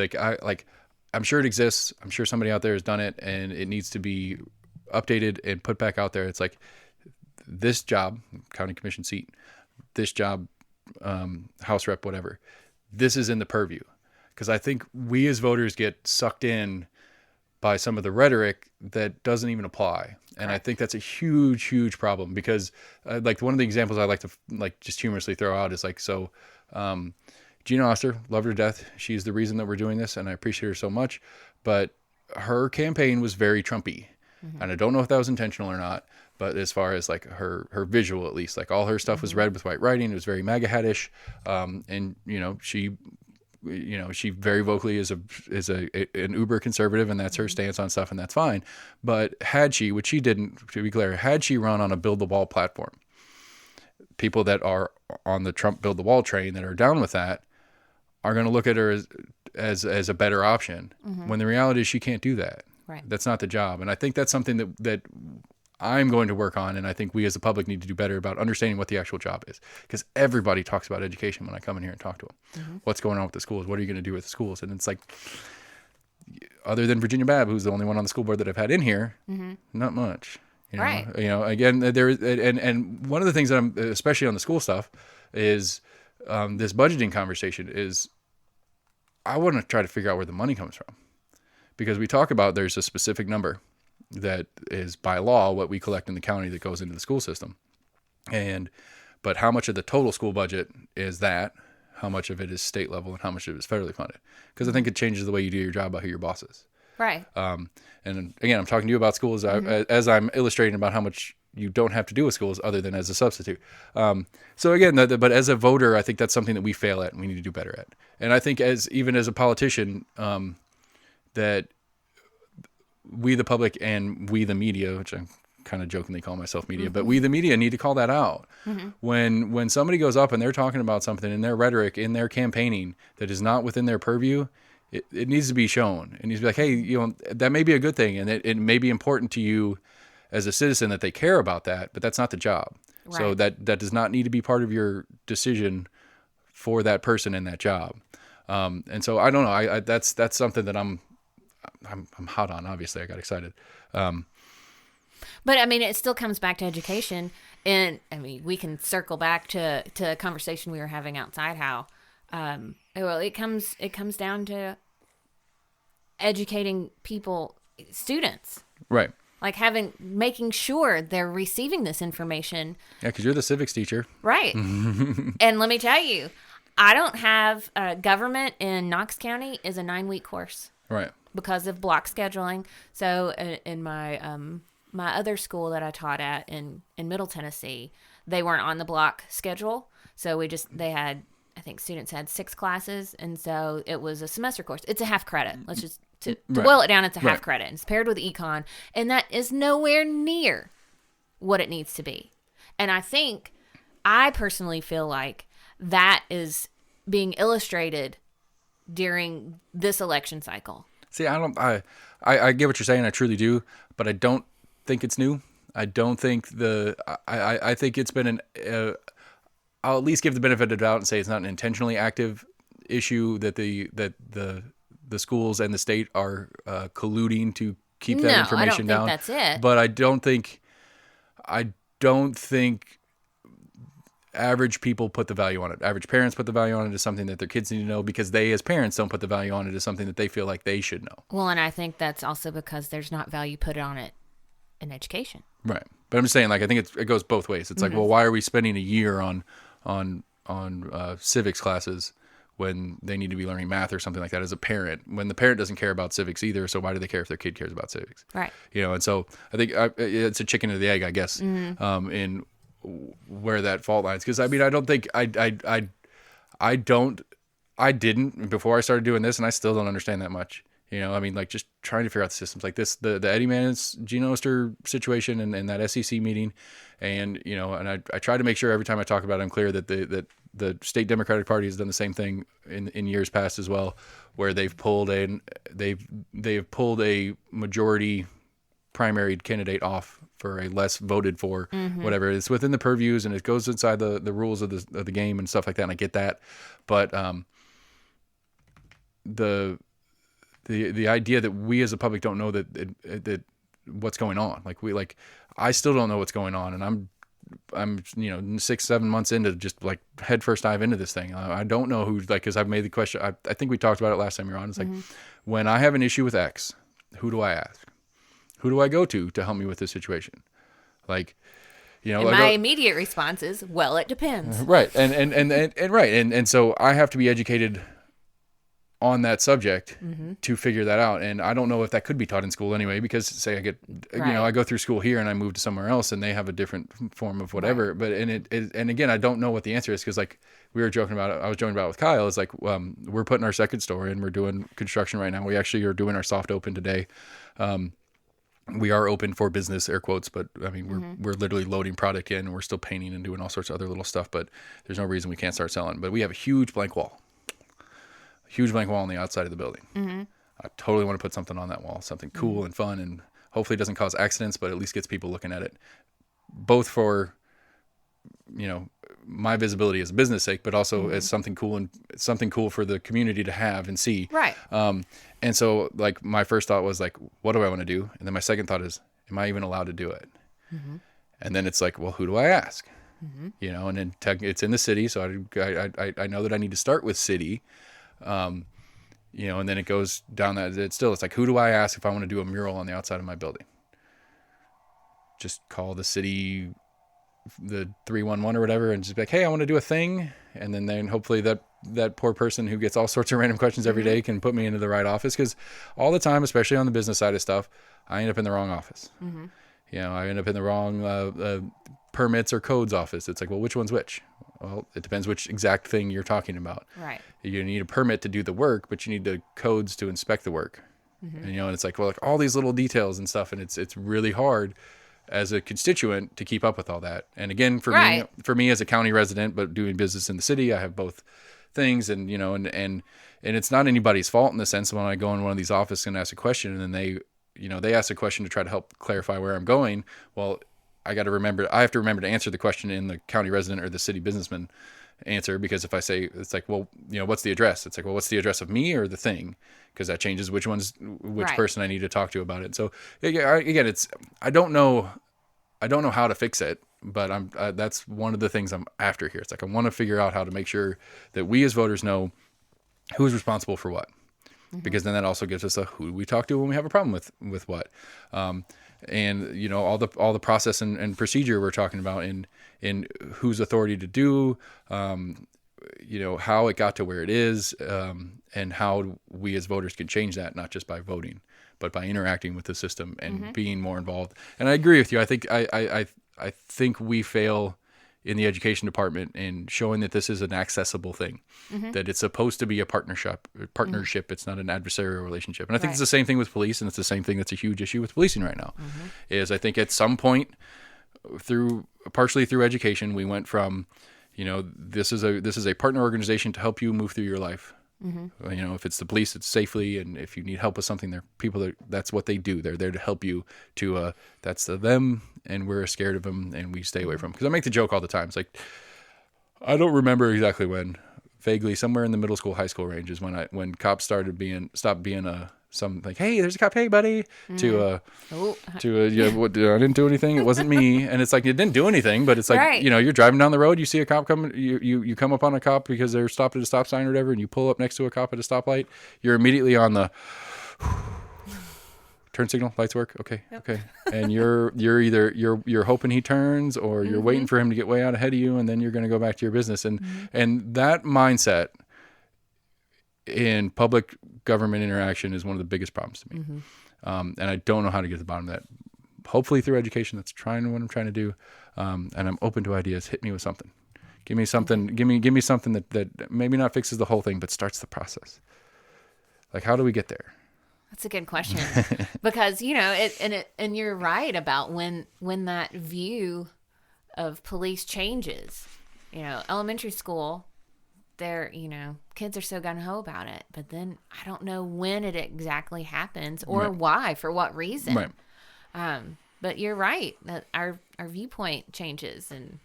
I'm sure it exists. I'm sure somebody out there has done it, and it needs to be updated and put back out there. It's like, this job, county commission seat, this job, house rep, whatever, this is in the purview. Because I think we as voters get sucked in by some of the rhetoric that doesn't even apply. And I think that's a huge, huge problem, because one of the examples I like to just humorously throw out is Gina Oster, love her to death. She's the reason that we're doing this, and I appreciate her so much. But her campaign was very Trumpy. And I don't know if that was intentional or not, but as far as like her visual, at least, like all her stuff was red with white writing. It was very MAGA hat-ish. And she very vocally is an uber conservative, and that's her stance on stuff, and that's fine. But had she, which she didn't, to be clear, had she run on a build the wall platform, people that are on the Trump build the wall train that are down with that are going to look at her as a better option, when the reality is she can't do that. Right. That's not the job. And I think that's something that I'm going to work on, and I think we as the public need to do better about understanding what the actual job is. Because everybody talks about education when I come in here and talk to them. What's going on with the schools? What are you going to do with the schools? And it's like, other than Virginia Babb, who's the only one on the school board that I've had in here, not much. Right. Again, there is, and one of the things that I'm, especially on the school stuff, is this budgeting conversation is, I want to try to figure out where the money comes from. Because we talk about there's a specific number that is by law what we collect in the county that goes into the school system. But how much of the total school budget is that? How much of it is state level, and how much of it is federally funded? Because I think it changes the way you do your job by who your boss is. Right. And again, I'm talking to you about schools as I'm illustrating about how much you don't have to do with schools other than as a substitute. So again, but as a voter, I think that's something that we fail at and we need to do better at. And I think even as a politician, that we the public and we the media, which I kind of jokingly call myself media, but we the media need to call that out. When somebody goes up and they're talking about something in their rhetoric, in their campaigning that is not within their purview, it needs to be shown. It needs to be like, hey, that may be a good thing, and it may be important to you as a citizen that they care about that, but that's not the job. Right. So that does not need to be part of your decision for that person in that job. And so I don't know. That's something that I'm hot on. Obviously, I got excited. But I mean, it still comes back to education, and I mean, we can circle back to a conversation we were having outside. How, it comes down to educating people, students, right? Like making sure they're receiving this information. Yeah, because you're the civics teacher, right? And let me tell you, I don't have government in Knox County is a 9-week course, right? Because of block scheduling. So in my my other school that I taught at in Middle Tennessee, they weren't on the block schedule. So they had, I think students had 6 classes. And so it was a semester course. It's a half credit. Let's just, to boil it down, it's a half credit. It's paired with econ. And that is nowhere near what it needs to be. And I personally feel like that is being illustrated during this election cycle. See, I get what you're saying. I truly do, but I don't think it's new. I don't think I think it's been I'll at least give the benefit of the doubt and say it's not an intentionally active issue that the schools and the state are colluding to keep that information down. No, I don't think that's it. But I don't think average people put the value on it. Average parents put the value on it as something that their kids need to know, because they as parents don't put the value on it as something that they feel like they should know. Well, and I think that's also because there's not value put on it in education. Right. But I'm just saying, like, I think it goes both ways. It's like, well, why are we spending a year on civics classes when they need to be learning math or something like that as a parent, when the parent doesn't care about civics either? So why do they care if their kid cares about civics? Right. And so I think it's a chicken or the egg, I guess, in where that fault lines. Because I mean, I don't think I didn't before I started doing this, and I still don't understand that much. I mean, like, just trying to figure out the systems like this, the Eddie Mann's Gina Oster situation and that SEC meeting. And, and I try to make sure every time I talk about it, I'm clear that the state Democratic Party has done the same thing in years past as well, where they've pulled a majority primary candidate off for a less voted for whatever. It's within the purviews and it goes inside the rules of the game and stuff like that. And I get that. But, the idea that we as a public don't know that what's going on, I still don't know what's going on, and I'm 6-7 months into just like head first dive into this thing. I don't know who, because I've made the question. I think we talked about it last time you were on. It's like, when I have an issue with X, who do I ask? Who do I go to help me with this situation? Like, You know, and my immediate response is, well, it depends. Right. And so I have to be educated on that subject to figure that out. And I don't know if that could be taught in school anyway, because say I get, I go through school here and I move to somewhere else and they have a different form of whatever. Right. But, and again, I don't know what the answer is. Cause like I was joking about with Kyle, is like, we're putting our second store in, we're doing construction right now. We actually are doing our soft open today. We are open for business, air quotes, but I mean, we're literally loading product in and we're still painting and doing all sorts of other little stuff, but there's no reason we can't start selling. But we have a huge blank wall on the outside of the building. I totally want to put something on that wall, something cool and fun, and hopefully it doesn't cause accidents, but at least gets people looking at it, both for, my visibility as a business sake, but also as something cool and something cool for the community to have and see. Right. And so like my first thought was like, what do I want to do? And then my second thought is, am I even allowed to do it? And then it's like, well, who do I ask? And then it's in the city. So I know that I need to start with city. And then it goes down that it's like, who do I ask if I want to do a mural on the outside of my building? Just call the city, the 311 or whatever, and just be like, hey, I want to do a thing. And then hopefully that poor person who gets all sorts of random questions every day can put me into the right office. Cause all the time, especially on the business side of stuff, I end up in the wrong office. I end up in the wrong, permits or codes office. It's like, well, which one's which? Well, it depends which exact thing you're talking about. Right. You need a permit to do the work, but you need the codes to inspect the work. And, and it's like, well, like all these little details and stuff. And it's really hard as a constituent to keep up with all that. And again, for me as a county resident, but doing business in the city, I have both things. And, and it's not anybody's fault in the sense when I go in one of these offices and ask a question and then they ask a question to try to help clarify where I'm going. Well, I have to remember to answer the question in the county resident or the city businessman answer, because if I say, it's like, well, what's the address? It's like, well, what's the address of me or the thing? Because that changes which person I need to talk to about it. So again, I don't know how to fix it, but that's one of the things I'm after here. It's like, I want to figure out how to make sure that we as voters know who's responsible for what, because then that also gives us who we talk to when we have a problem with what. And all the process and procedure we're talking about in whose authority to do, how it got to where it is, and how we as voters can change that, not just by voting, but by interacting with the system and being more involved. And I agree with you. I think we fail in the education department in showing that this is an accessible thing, that it's supposed to be a partnership. It's not an adversarial relationship. And I think it's the same thing with police. And it's the same thing that's a huge issue with policing right now, is I think at some point partially through education, we went from, this is a partner organization to help you move through your life. If it's the police, it's safely, and if you need help with something, they're people that's what they do. They're there to help you. That's them, and we're scared of them, and we stay away from them. Because I make the joke all the time. It's like, I don't remember exactly when, vaguely somewhere in the middle school, high school range is when cops stopped being some like, hey, there's a cop, hey buddy, to I didn't do anything, it wasn't me. And it's like, it didn't do anything, but it's like, you're driving down the road, you see a cop coming, you come up on a cop because they're stopped at a stop sign or whatever, and you pull up next to a cop at a stoplight, you're immediately on the turn signal, lights work, okay. And you're either you're hoping he turns, or you're waiting for him to get way out ahead of you, and then you're going to go back to your business. And that mindset in public government interaction is one of the biggest problems to me. And I don't know how to get to the bottom of that. Hopefully through education, that's what I'm trying to do. And I'm open to ideas. Hit me with something. Give me something. Give me something that maybe not fixes the whole thing, but starts the process. Like, how do we get there? That's a good question. Because, and you're right about when that view of police changes. Elementary school, they're, kids are so gung-ho about it, but then I don't know when it exactly happens or why, for what reason. Right. But you're right that our viewpoint changes, and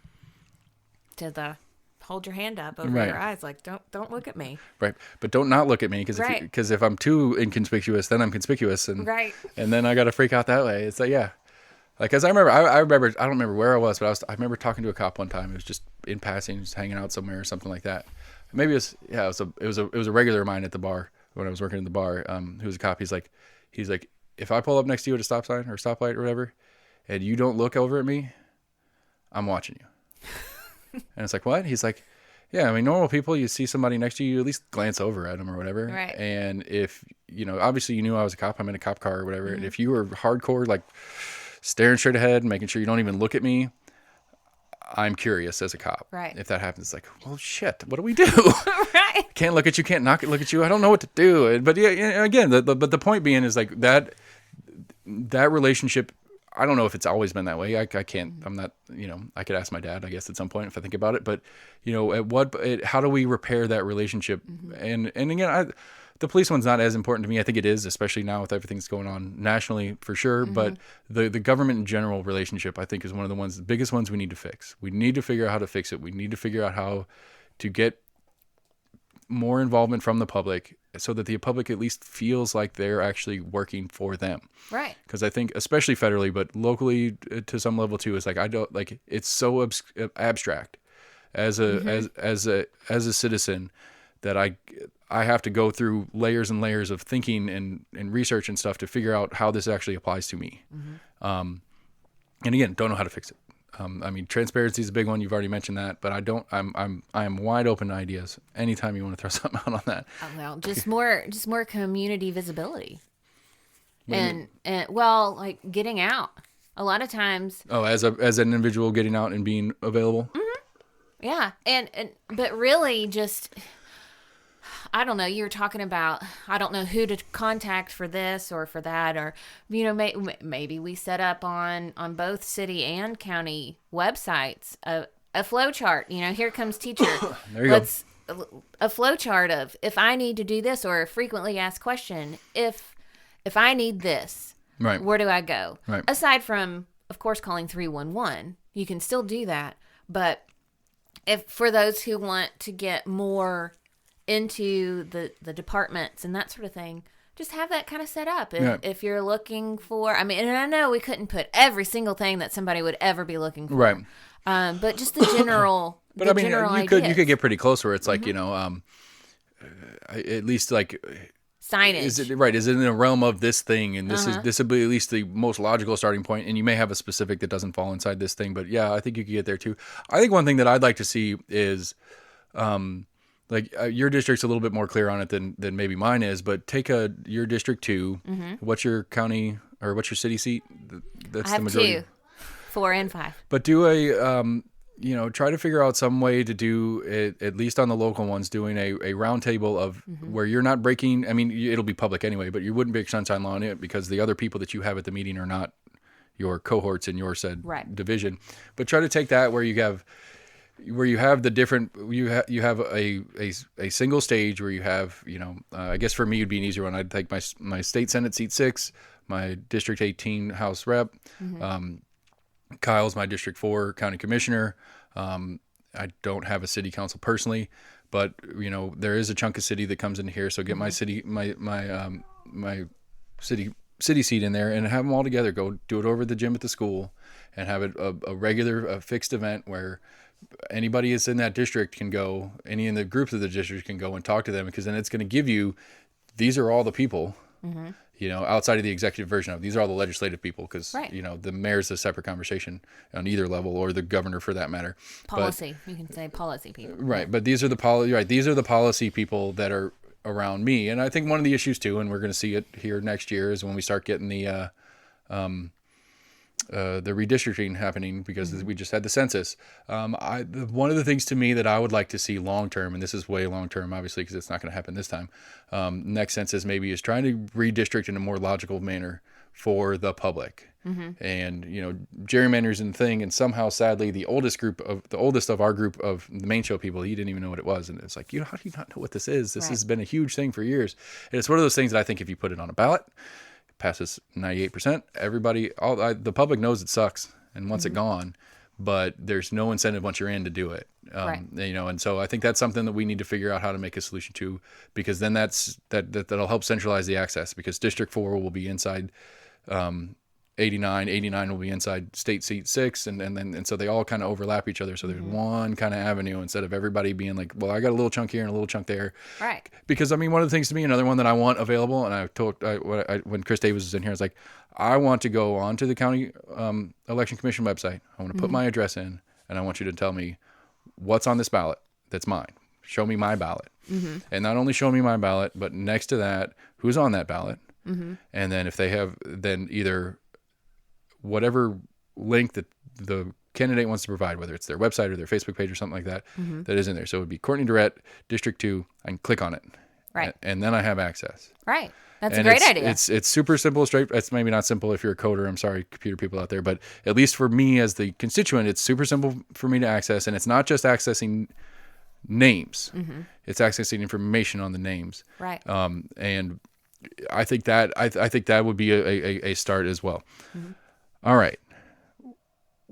to the hold your hand up over your eyes, like, don't look at me. Right. But don't not look at me, because if I'm too inconspicuous, then I'm conspicuous, and and then I got to freak out that way. It's like, because I remember, I don't remember where I was, but I remember talking to a cop one time. It was just in passing, just hanging out somewhere or something like that. Maybe it was a regular of mine at the bar when I was working in the bar, who was a cop. He's like, if I pull up next to you at a stop sign or stoplight or whatever, and you don't look over at me, I'm watching you. And it's like, what? He's like, yeah, I mean, normal people, you see somebody next to you, you at least glance over at them or whatever. Right. And if, obviously you knew I was a cop, I'm in a cop car or whatever. And if you were hardcore, like staring straight ahead, making sure you don't even look at me, I'm curious as a cop. Right. If that happens, it's like, well, shit, what do we do? Right. Can't look at you, can't look at you. I don't know what to do. But yeah, again, but the point being is like that relationship, I don't know if it's always been that way. I can't, I'm not, I could ask my dad, I guess, at some point if I think about it. But, how do we repair that relationship? And again, the police one's not as important to me. I think it is, especially now with everything that's going on nationally for sure. But the government in general relationship, I think, is one of the biggest ones we need to fix. We need to figure out how to fix it. We need to figure out how to get more involvement from the public so that the public at least feels like they're actually working for them. Right. Because I think, especially federally, but locally to some level too, is like, it's so abstract as a citizen that I have to go through layers and layers of thinking and research and stuff to figure out how this actually applies to me. And again, don't know how to fix it. I mean, transparency is a big one. You've already mentioned that, but I'm wide open to ideas. Anytime you want to throw something out on that. Oh, well, just more community visibility, and well, like getting out. A lot of times. Oh, as an individual getting out and being available. Yeah, but really just. I don't know. You were talking about, I don't know who to contact for this or for that, or, maybe we set up on both city and county websites a flow chart. Here comes teacher. There you go. A flow chart of if I need to do this, or a frequently asked question. If I need this, right, where do I go? Right. Aside from, of course, calling 311, you can still do that. But if for those who want to get more into the departments and that sort of thing, just have that kind of set up. If you're looking for, I mean, and I know we couldn't put every single thing that somebody would ever be looking for, right? But just the general. But I mean, you could get pretty close where it's like at least like signage. Is it right? Is it in the realm of this thing? And this would be at least the most logical starting point. And you may have a specific that doesn't fall inside this thing, but yeah, I think you could get there too. I think one thing that I'd like to see is. Your district's a little bit more clear on it than maybe mine is, but take your District 2. What's your county or what's your city seat? That's I have the majority. 2, 4, and 5. But do try to figure out some way to do it, at least on the local ones, doing a round table of where you're not breaking. I mean, it'll be public anyway, but you wouldn't break sunshine law on it because the other people that you have at the meeting are not your cohorts in your said division. But try to take that where you have the different, you have a single stage where you have, I guess for me it'd be an easier one. I'd take my state Senate seat 6, my District 18 House Rep, Kyle's my District 4 County Commissioner. I don't have a city council personally, but there is a chunk of city that comes in here. So get my city, my city seat in there and have them all together. Go do it over at the gym at the school and have it a regular fixed event where anybody that's in that district can go, any in the groups of the district can go and talk to them, because then it's going to give you, these are all the people, outside of the executive version of, these are all the legislative people, because, the mayor's a separate conversation on either level, or the governor for that matter. Policy. You can say policy people. Right. But these are the policy people that are around me. And I think one of the issues too, and we're going to see it here next year, is when we start getting the redistricting happening, because we just had the census. One of the things to me that I would like to see long term, and this is way long term, obviously, because it's not going to happen this time. Next census maybe is trying to redistrict in a more logical manner for the public. And gerrymanders and thing, and somehow sadly the oldest of our group of the main show people, he didn't even know what it was, and it's like, how do you not know what this is? This has been a huge thing for years, and it's one of those things that I think if you put it on a ballot, passes 98%. Everybody, the public knows it sucks and wants it gone, but there's no incentive once you're in to do it. And so I think that's something that we need to figure out how to make a solution to, because then that'll help centralize the access, because District 4 will be inside 89 will be inside state seat 6, and so they all kind of overlap each other. So there's one kind of avenue instead of everybody being like, well, I got a little chunk here and a little chunk there. Right. Because I mean, one of the things to me, another one that I want available, and when Chris Davis was in here, I was like, I want to go onto the county election commission website. I want to put my address in, and I want you to tell me what's on this ballot that's mine. Show me my ballot. And not only show me my ballot, but next to that, who's on that ballot. And then if they have, then either whatever link that the candidate wants to provide, whether it's their website or their Facebook page or something like that, that is in there. So it would be Courtney Durett, District 2. I can click on it. Right. And then I have access. Right. That's a great idea. It's super simple, straight. It's maybe not simple if you're a coder. I'm sorry, computer people out there. But at least for me as the constituent, it's super simple for me to access. And it's not just accessing names. It's accessing information on the names. Right. And I think that I think that would be a start as well. All right.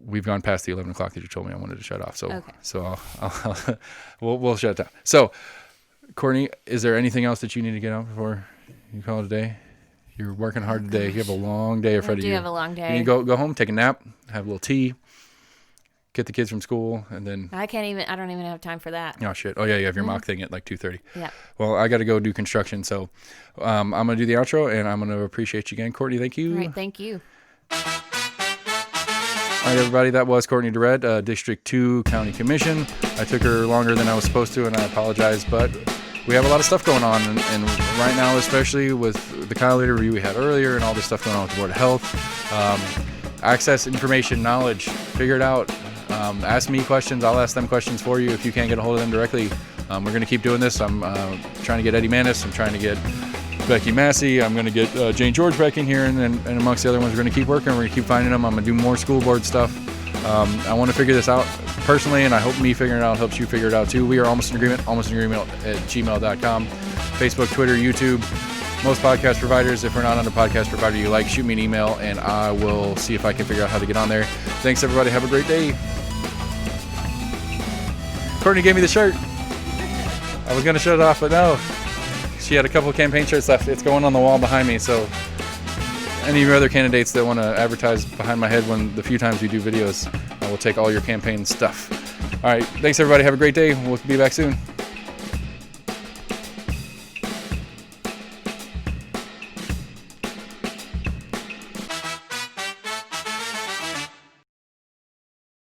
We've gone past the 11 o'clock that you told me I wanted to shut off. So, okay. So we'll shut down. So, Courtney, is there anything else that you need to get out before you call it a day? You're working hard today. You have a long day in front of you. I do have a long day. You go home, take a nap, have a little tea, get the kids from school, and then... I don't even have time for that. Oh, shit. Oh, yeah, you have your mock thing at like 2:30. Yeah. Well, I got to go do construction, so I'm going to do the outro, and I'm going to appreciate you again. Courtney, thank you. All right, thank you. All right, everybody, that was Courtney Durett, District 2 County Commission. I took her longer than I was supposed to, and I apologize, but we have a lot of stuff going on, and right now, especially with the Kyle Leader review we had earlier and all this stuff going on with the Board of Health, access information, knowledge, figure it out. Ask me questions. I'll ask them questions for you if you can't get a hold of them directly. We're going to keep doing this. I'm trying to get Eddie Manis. I'm trying to get Becky Massey. I'm going to get Jane George back in here, and amongst the other ones, we're going to keep working. We're going to keep finding them. I'm going to do more school board stuff. I want to figure this out personally, and I hope me figuring it out helps you figure it out too. We are almost in agreement at gmail.com. Facebook, Twitter, YouTube, most podcast providers. If we're not on a podcast provider you like, shoot me an email, and I will see if I can figure out how to get on there. Thanks, everybody. Have a great day. Courtney gave me the shirt. I was going to shut it off, but no. She had a couple of campaign shirts left. It's going on the wall behind me, so any of your other candidates that want to advertise behind my head when the few times we do videos, I will take all your campaign stuff. All right. Thanks, everybody. Have a great day. We'll be back soon.